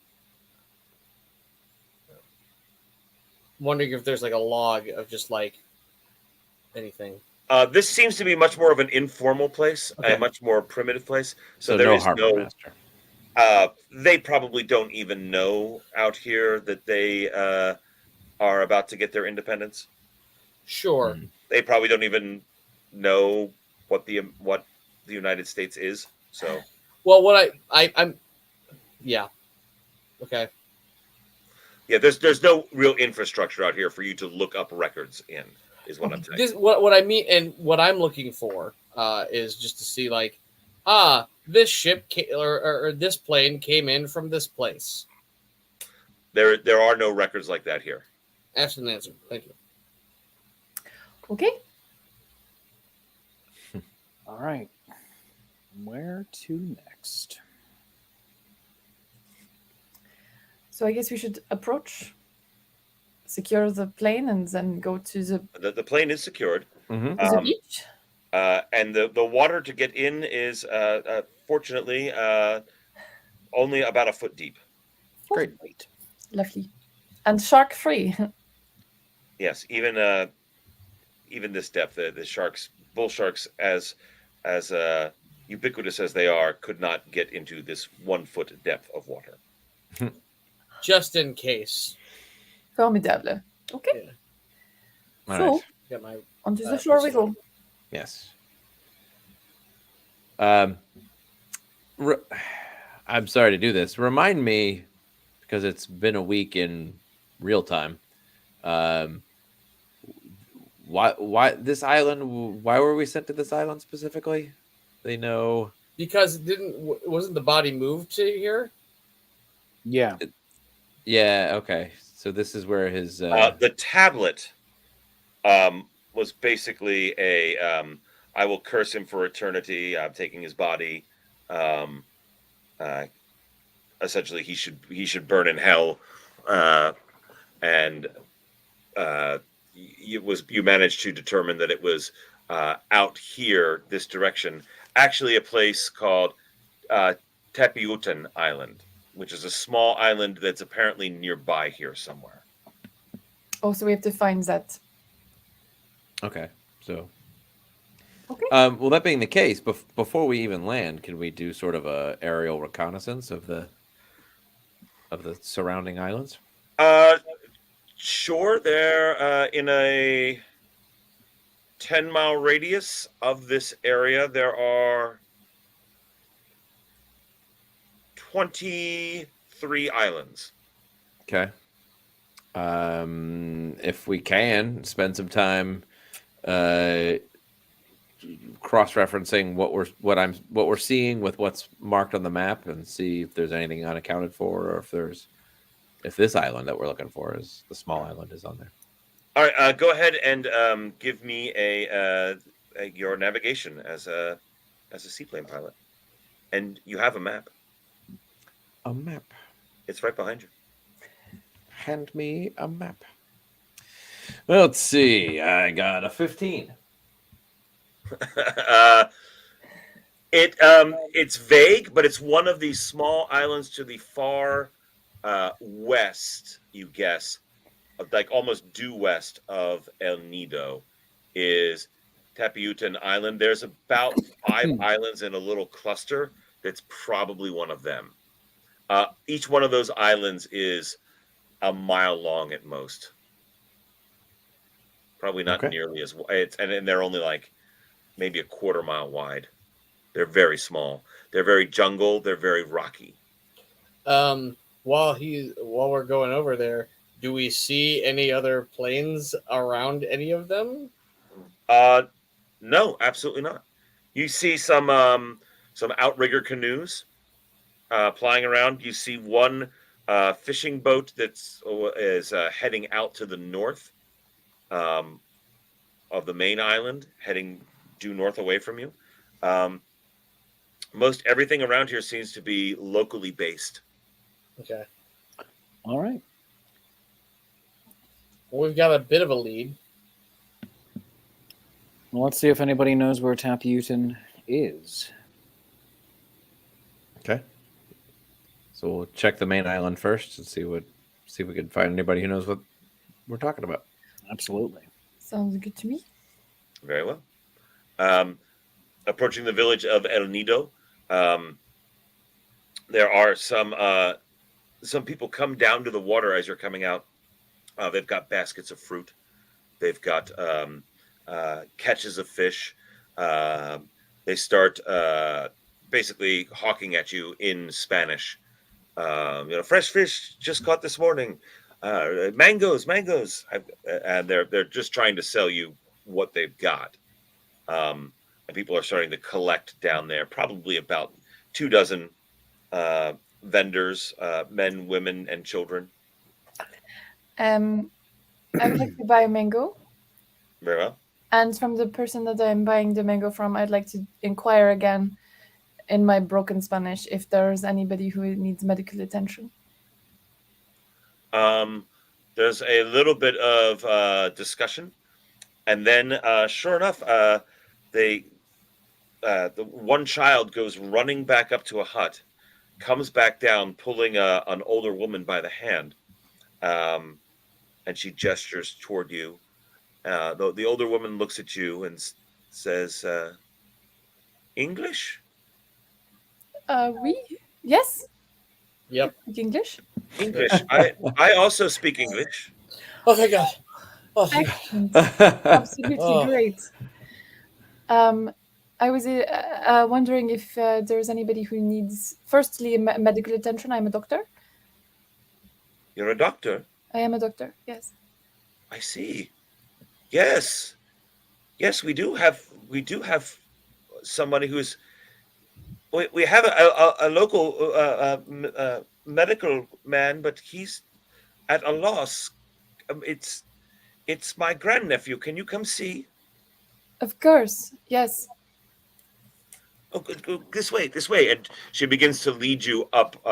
wondering if there's like a log of just like anything. This seems to be much more of an informal place, a much more primitive place. So there no is harbor master. They probably don't even know out here that they are about to get their independence. Sure. They probably don't even know what the United States is. So, well, I'm yeah. Okay. Yeah, there's no real infrastructure out here for you to look up records in, is what I'm saying. What I mean and what I'm looking for is just to see like, this ship or this plane came in from this place. There are no records like that here. Excellent answer. Thank you. Okay. All right. Where to next? So I guess we should approach, secure the plane, and then go to The plane is secured. Mm-hmm. the beach. And the water to get in is fortunately only about a foot deep. Great. Lovely. And shark free. Yes, even this depth, the bull sharks, as ubiquitous as they are, could not get into this 1 foot depth of water. Just in case. Formidable. Okay. All So, right. Got my onto the floor we go. Yes. I'm sorry to do this. Remind me, because it's been a week in real time. Why this island? Why were we sent to this island specifically? They know because wasn't the body moved to here? Yeah. Yeah. Okay. So this is where his the tablet was basically I will curse him for eternity. I'm taking his body. Essentially, he should burn in hell. And you managed to determine that it was out here, this direction, actually a place called Tepiutan Island, which is a small island that's apparently nearby here somewhere. Also, we have to find that. Okay, so Okay. well, that being the case, before we even land, can we do sort of a aerial reconnaissance of the surrounding islands? Sure, they're in a 10-mile radius of this area. There are 23 islands. Okay. If we can spend some time cross-referencing what we're seeing with what's marked on the map, and see if there's anything unaccounted for, or if this island that we're looking for is the small island is on there. All right, go ahead and give me your navigation as a seaplane pilot, and you have a map. A map. It's right behind you. Hand me a map. Let's see. I got a 15. It's vague, but it's one of these small islands to the far west, you guess, like almost due west of El Nido is Tapiutan Island. There's about 5 islands in a little cluster that's probably one of them. Each one of those islands is a mile long at most. Probably not nearly as wide. And they're only like maybe a quarter mile wide. They're very small. They're very jungle. They're very rocky. While we're going over there, do we see any other planes around any of them? No, absolutely not. You see some outrigger canoes plying around. You see one fishing boat is heading out to the north of the main island, heading due north away from you. Most everything around here seems to be locally based. Okay. All right. Well, we've got a bit of a lead. Well, let's see if anybody knows where Tapiutan is. Okay. So we'll check the main island first and see if we can find anybody who knows what we're talking about. Absolutely. Sounds good to me. Very well. Approaching the village of El Nido, there are some people come down to the water as you're coming out. They've got baskets of fruit. They've got catches of fish. They start basically hawking at you in Spanish. Fresh fish just caught this morning. Mangoes. And they're just trying to sell you what they've got. And people are starting to collect down there. Probably about 24 vendors, men, women, and children. I would like to buy a mango. Very well. And from the person that I'm buying the mango from, I'd like to inquire again in my broken Spanish if there's anybody who needs medical attention. There's a little bit of discussion. And then, sure enough, the one child goes running back up to a hut, comes back down, pulling an older woman by the hand, and she gestures toward you. The older woman looks at you and says, "English?" Oui. Yes. Yep. Speak English. English. I also speak English. Oh, thank God. Oh, thank God. Excellent. Absolutely Oh. great. I was wondering if there's anybody who needs, firstly, medical attention. I'm a doctor. You're a doctor. I am a doctor. Yes. I see. Yes, we do have somebody who's. We have a local medical man, but he's at a loss. It's my grandnephew. Can you come see? Of course. Yes. Oh, go this way, and she begins to lead you up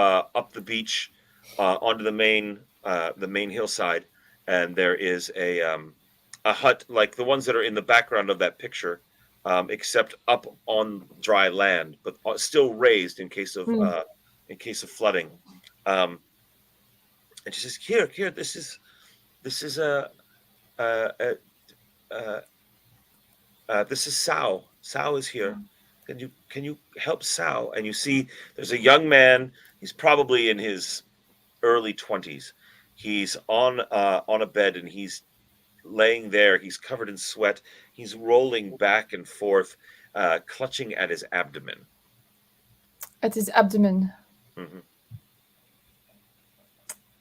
the beach onto the main hillside, and there is a a hut like the ones that are in the background of that picture, except up on dry land, but still raised in case of Mm. flooding. And she says, "Here, this is this is Sao. Sao is here. Can you help Sao?" And you see there's a young man. He's probably in his early 20s. He's on a bed and he's laying there. He's covered in sweat. He's rolling back and forth, clutching at his abdomen. At his abdomen. Mm-hmm.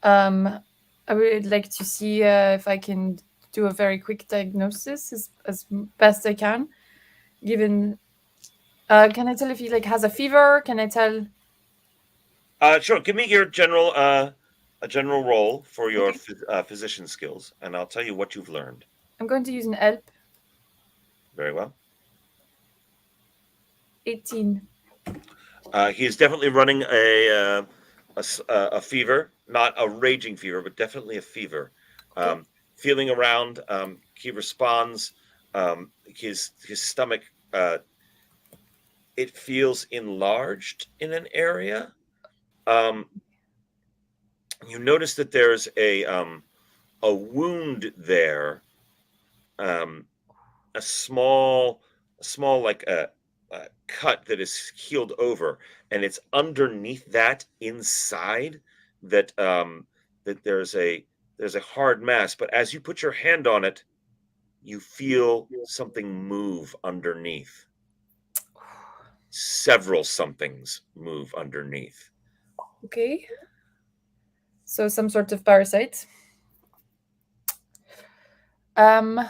I would like to see if I can do a very quick diagnosis as best I can. Given, can I tell if he like has a fever? Can I tell? Sure. Give me your general a general roll for your physician skills, and I'll tell you what you've learned. I'm going to use an help. Very well. 18. He is definitely running a fever, not a raging fever, but definitely a fever. Feeling around, he responds. His stomach, it feels enlarged in an area. You notice that there's a wound there, a small like a cut that is healed over, and it's underneath that inside that that there's a hard mass. But as you put your hand on it, you feel something move underneath. Several somethings move underneath. Okay. So some sort of parasite. I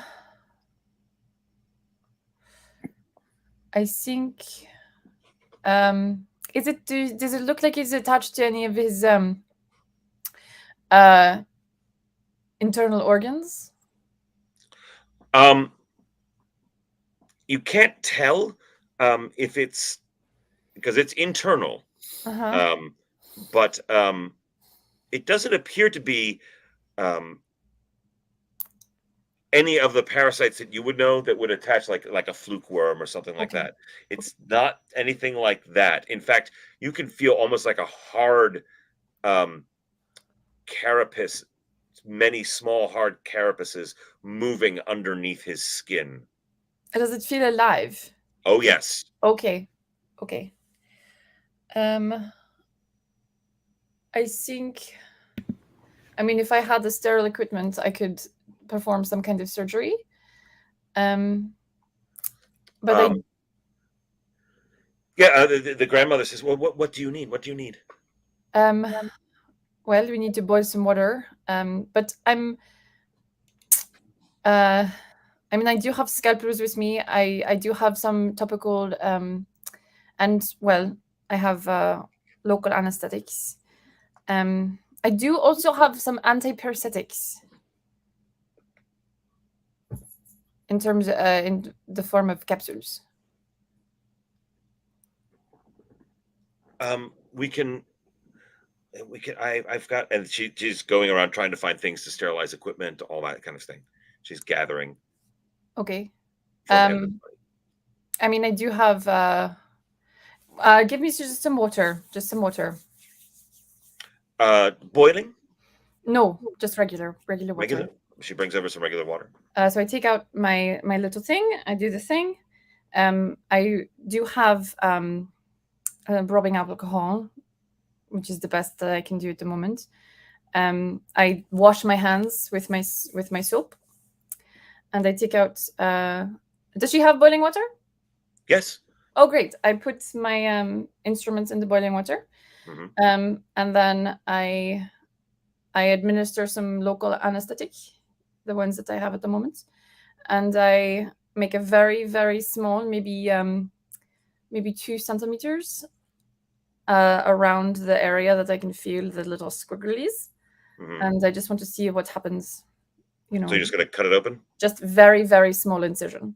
think. Is it? Does it look like it's attached to any of his internal organs? You can't tell if it's because it's internal, but it doesn't appear to be any of the parasites that you would know that would attach like a fluke worm or something like that. It's not anything like that. In fact, you can feel almost like a hard carapace, many small hard carapaces moving underneath his skin. Does it feel alive? Oh yes. Okay. I think. I mean, if I had the sterile equipment, I could perform some kind of surgery. But the grandmother says, "Well, what do you need? What do you need?" Well, we need to boil some water. But I'm. I mean, I do have scalpels with me. I do have some topical, and well, I have local anesthetics. I do also have some antiparasitics. In terms, in the form of capsules. I've got, and she's going around trying to find things to sterilize equipment, all that kind of thing. She's gathering. Okay. I mean, I do have. Give me just some water. Just some water. Boiling? No, just regular water. Regular. She brings over some regular water. So I take out my little thing. I do the thing. I do have rubbing alcohol, which is the best that I can do at the moment. I wash my hands with my soap, and I take out. Does she have boiling water? Yes. Oh, great! I put my instruments in the boiling water, and then I administer some local anesthetic, the ones that I have at the moment, and I make a very, very small, maybe 2 centimeters around the area that I can feel the little squigglies, and I just want to see what happens. So you're just going to cut it open? Just very, very small incision.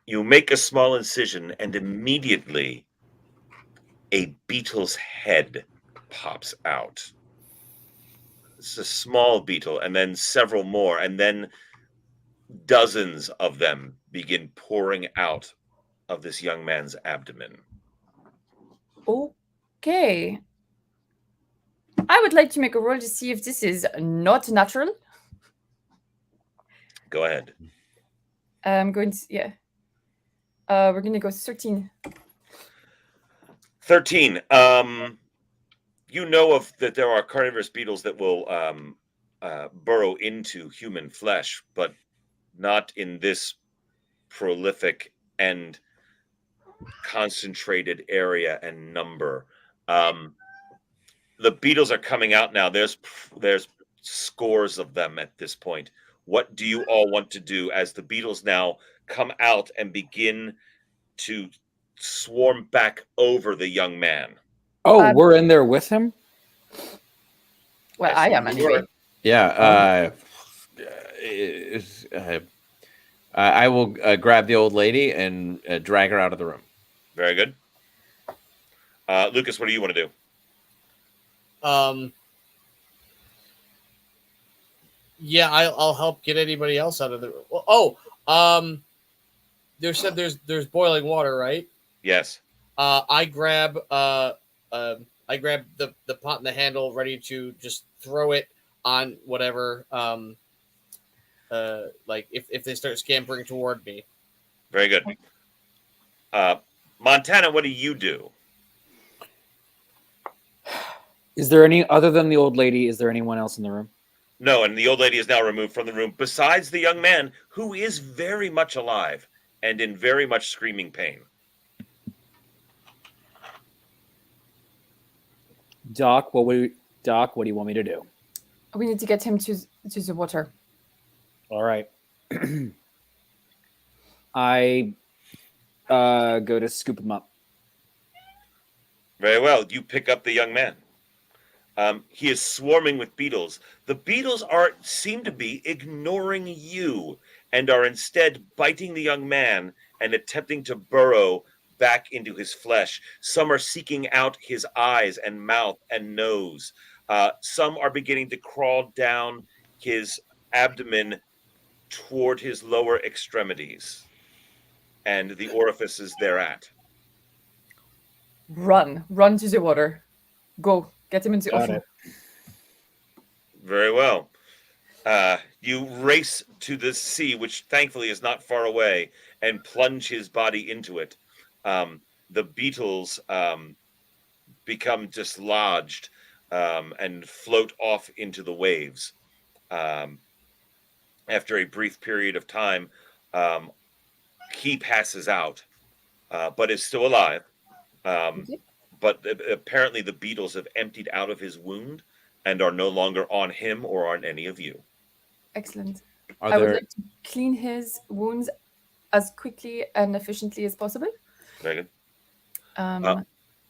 You make a small incision, and immediately a beetle's head pops out. It's a small beetle, and then several more, and then dozens of them begin pouring out of this young man's abdomen. Okay. I would like to make a roll to see if this is not natural. Go ahead. I'm going to, yeah. We're going to go 13. 13. You know of that there are carnivorous beetles that will burrow into human flesh, but not in this prolific and concentrated area and number. The beetles are coming out now. There's scores of them at this point. What do you all want to do as the beetles now come out and begin to swarm back over the young man? Oh, we're in there with him? Well, I am assume you anyway. were. Yeah. I will grab the old lady and drag her out of the room. Very good. Lucas, what do you want to do? Yeah, I'll help get anybody else out of the room. There's boiling water, right? Yes. I grab the pot and the handle, ready to just throw it on whatever. Like if they start scampering toward me. Very good. Montana, what do you do? Is there any, other than the old lady, is there anyone else in the room? No, and the old lady is now removed from the room, besides the young man, who is very much alive and in very much screaming pain. Doc, what do you want me to do? We need to get him to the water. All right. I go to scoop him up. Very well. You pick up the young man. He is swarming with beetles. The beetles seem to be ignoring you and are instead biting the young man and attempting to burrow back into his flesh. Some are seeking out his eyes and mouth and nose. Some are beginning to crawl down his abdomen toward his lower extremities and the orifices thereat. Run to the water. Go, get him into the ocean. Very well. You race to the sea, which thankfully is not far away, and plunge his body into it. The beetles become dislodged and float off into the waves. After a brief period of time, he passes out, but is still alive. But apparently the beetles have emptied out of his wound and are no longer on him or on any of you. Excellent. Are I there would like to clean his wounds as quickly and efficiently as possible. Very good. Um,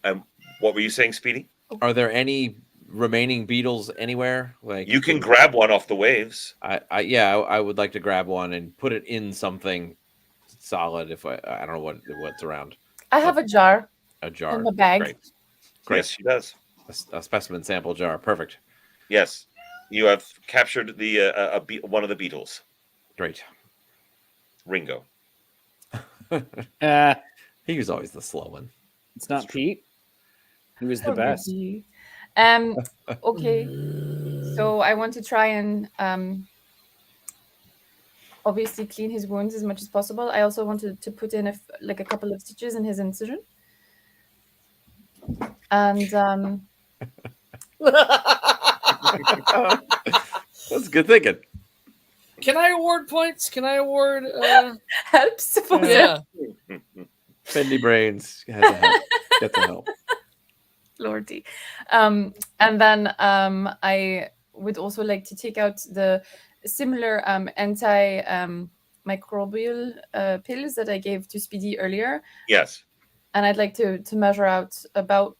And what were you saying, Speedy? are there any remaining beetles anywhere? Like You can grab one off the waves. I would like to grab one and put it in something solid. If I don't know what's around. I have a jar A jar. in the bag. Great. Yes, she does. A specimen sample jar. Perfect. Yes, you have captured the one of the beetles, Great. Ringo. He was always the slow one. It's not Pete. He was the best. Okay. So I want to try and obviously clean his wounds as much as possible. I also wanted to put in a couple of stitches in his incision. And That's good thinking. Can I award points? Can I award? helps. Yeah. Bendy brains. Get the help. Lordy. And then I would also like to take out the similar anti-microbial pills that I gave to Speedy earlier. Yes. And I'd like to measure out about,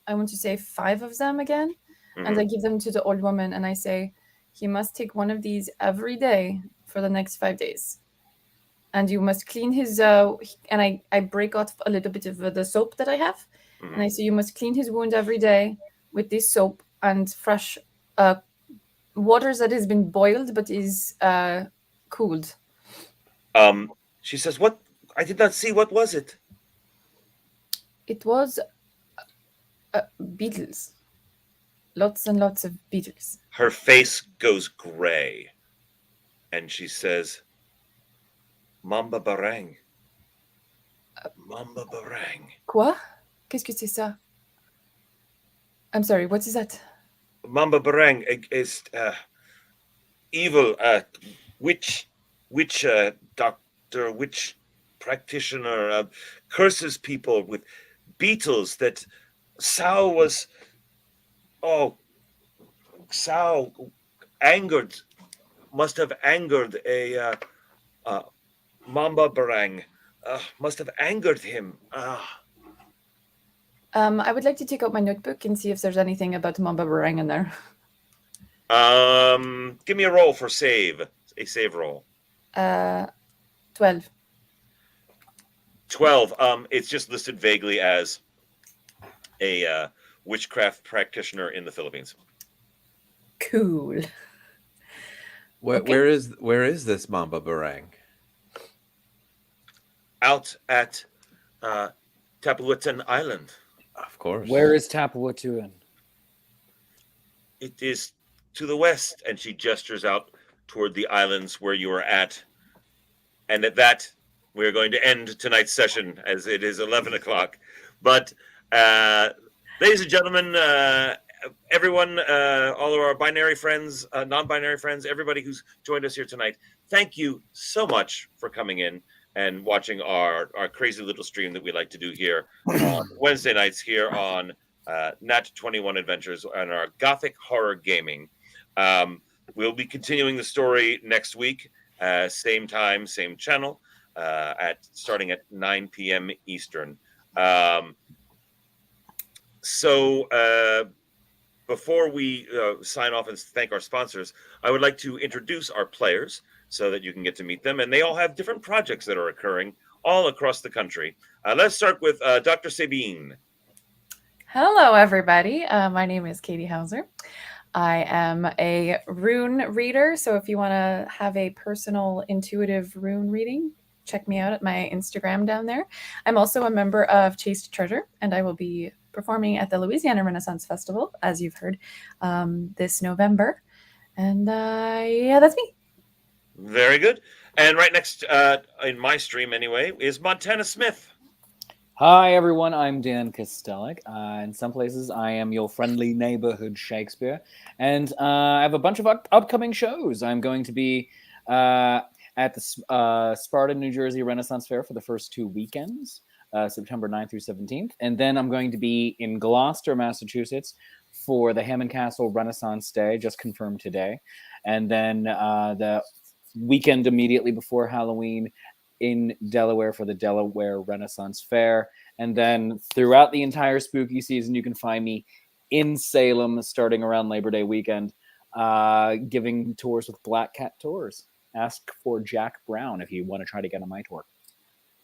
I want to say 5 of them again. Mhm. And I give them to the old woman and I say, he must take one of these every day for the next 5 days. And you must clean his, and I break off a little bit of the soap that I have. Mhm. And I say, you must clean his wound every day with this soap and fresh water that has been boiled but is cooled. She says, "What? I did not see. What was it?" It was beetles. Lots and lots of beetles. Her face goes gray, and she says, "Mamba barang, mamba barang." Quoi? Qu'est-ce que c'est ça? I'm sorry, what is that? Mamba barang is evil witch doctor, witch practitioner, curses people with beetles that Sao was. Oh, Sao angered, must have angered a Mamba Barang. Must have angered him. I would like to take out my notebook and see if there's anything about Mamba Barang in there. Give me a roll for save. A save roll. 12. 12. It's just listed vaguely as a witchcraft practitioner in the Philippines. Cool. Where is this Mamba Barang? Out at Tapuatan Island. Of course. Where is Tapawatuan? It is to the west, and she gestures out toward the islands where you are at. And at that, we're going to end tonight's session as it is 11 o'clock. But ladies and gentlemen, everyone, all of our binary friends, non-binary friends, everybody who's joined us here tonight, thank you so much for coming in and watching our crazy little stream that we like to do here on Wednesday nights here on Nat 21 Adventures and our Gothic Horror Gaming. We'll be continuing the story next week, same time, same channel, starting at 9 p.m. Eastern. So before we sign off and thank our sponsors, I would like to introduce our players so that you can get to meet them. And they all have different projects that are occurring all across the country. Let's start with Dr. Sabine. Hello, everybody. My name is Katie Hauser. I am a rune reader. So if you want to have a personal intuitive rune reading, check me out at my Instagram down there. I'm also a member of Chased Treasure, and I will be performing at the Louisiana Renaissance Festival, as you've heard, this November. And yeah, that's me. Very good. And right next in my stream anyway is Montana Smith. Hi, everyone. I'm Dan Kostelik. In some places, I am your friendly neighborhood Shakespeare. And I have a bunch of upcoming shows. I'm going to be at the Sparta, New Jersey Renaissance Fair for the first 2 weekends, September 9th through 17th. And then I'm going to be in Gloucester, Massachusetts for the Hammond Castle Renaissance Day, just confirmed today. And then the weekend immediately before Halloween in Delaware for the Delaware Renaissance Fair. And then throughout the entire spooky season, you can find me in Salem starting around Labor Day weekend, giving tours with Black Cat Tours. Ask for Jack Brown if you want to try to get on my tour.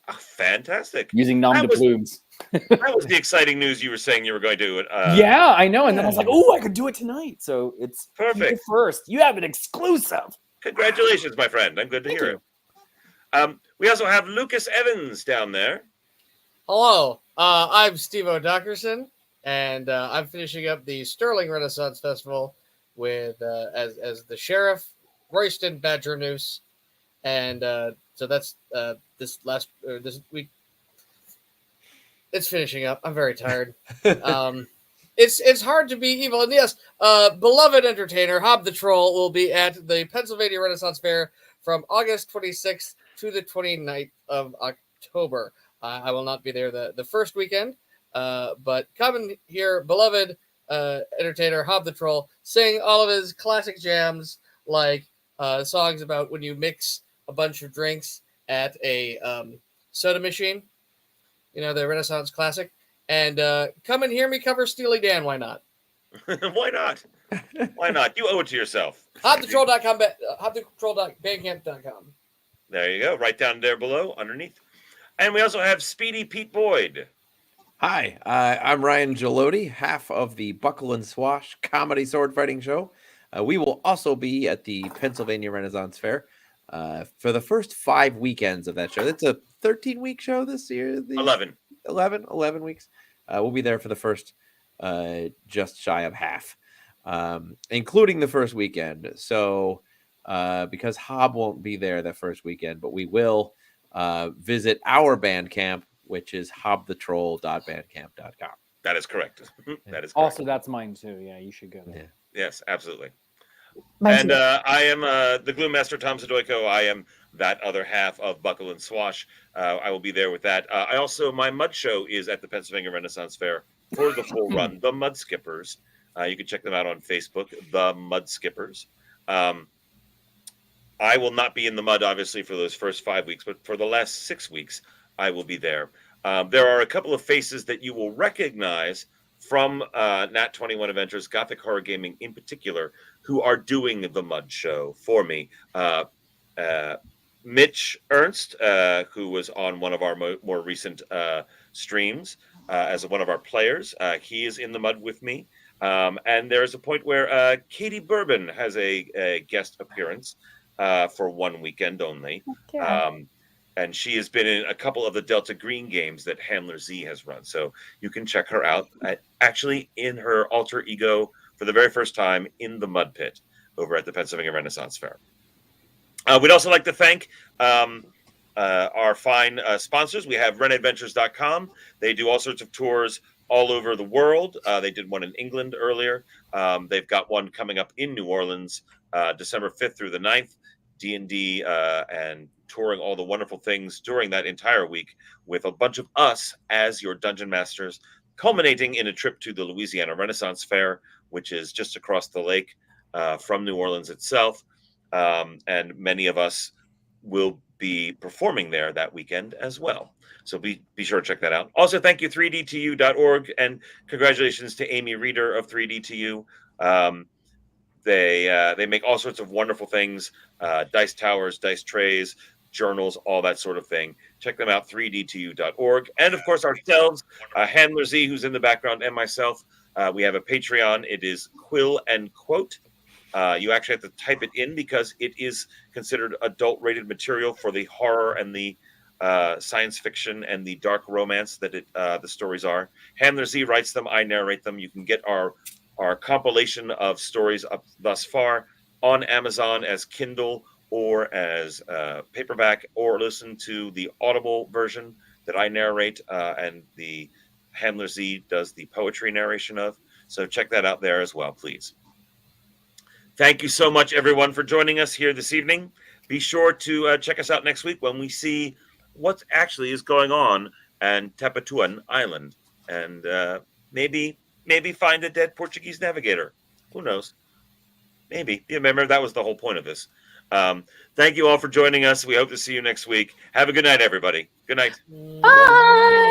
Oh, fantastic. Using nom de plumes. That was the exciting news you were saying you were going to do. Yeah, I know. And then I was like, oh, I could do it tonight. So it's perfect. First, you have an exclusive. Congratulations, my friend. I'm good to hear it. We also have Lucas Evans down there. Hello, I'm Steve O'Dockerson, and I'm finishing up the Sterling Renaissance Festival with as the sheriff, Royston Badgernoose, and so that's this week. It's finishing up. I'm very tired. It's hard to be evil, and yes, beloved entertainer Hob the Troll will be at the Pennsylvania Renaissance Fair from August 26th to the 29th of October. I will not be there the first weekend, but come and hear beloved entertainer Hob the Troll sing all of his classic jams, like songs about when you mix a bunch of drinks at a soda machine, the Renaissance classic. And come and hear me cover Steely Dan. Why not? Why not? Why not? You owe it to yourself. HobTheTroll.com, HobTheTroll.bandcamp.com. There you go. Right down there below, underneath. And we also have Speedy Pete Boyd. Hi, I'm Ryan Gelotti, half of the Buckle and Swash comedy sword fighting show. We will also be at the Pennsylvania Renaissance Fair for the first 5 weekends of that show. It's a 13-week show this year. 11 weeks. We'll be there for the first just shy of half, including the first weekend. So because Hob won't be there that first weekend, but we will visit our Bandcamp, which is hobthetroll.bandcamp.com. That is correct. That is correct. Also, that's mine too. Yeah, you should go there. Yes, absolutely. Mine And too. I am the Gloom Master, Tom Zadoyko. I am that other half of Buckle and Swash. I will be there with that. I also, my Mud show is at the Pennsylvania Renaissance Fair for the full run, the Mud Skippers. You can check them out on Facebook, the Mud Skippers. I will not be in the mud, obviously, for those first 5 weeks, but for the last 6 weeks, I will be there. There are a couple of faces that you will recognize from Nat 21 Adventures, Gothic Horror Gaming in particular, who are doing the Mud show for me. Mitch Ernst, who was on one of our more recent streams as one of our players, he is in the Mud with me. And there's a point where Katie Bourbon has a guest appearance for 1 weekend only. Okay. And she has been in a couple of the Delta Green games that Handler Z has run. So you can check her out actually in her alter ego for the very first time in the Mud Pit over at the Pennsylvania Renaissance Fair. We'd also like to thank our fine sponsors. We have renadventures.com. They do all sorts of tours all over the world. They did one in England earlier. They've got one coming up in New Orleans, December 5th through the 9th. D&D and touring all the wonderful things during that entire week with a bunch of us as your dungeon masters, culminating in a trip to the Louisiana Renaissance Fair, which is just across the lake from New Orleans itself. And many of us will be performing there that weekend as well. So be sure to check that out. Also, thank you, 3dtu.org, and congratulations to Amy Reeder of 3dtu. They make all sorts of wonderful things, dice towers, dice trays, journals, all that sort of thing. Check them out, 3dtu.org. And, of course, ourselves, Handler Z, who's in the background, and myself. We have a Patreon. It is Quill and Quote. You actually have to type it in because it is considered adult-rated material for the horror and the science fiction and the dark romance that the stories are. Handler Z writes them. I narrate them. You can get our compilation of stories up thus far on Amazon as Kindle or as paperback, or listen to the Audible version that I narrate and the Handler Z does the poetry narration of. So check that out there as well, please. Thank you so much, everyone, for joining us here this evening. Be sure to check us out next week when we see what actually is going on in Tapatuan Island, and maybe find a dead Portuguese navigator. Who knows? Maybe. You remember, that was the whole point of this. Thank you all for joining us. We hope to see you next week. Have a good night, everybody. Good night. Bye.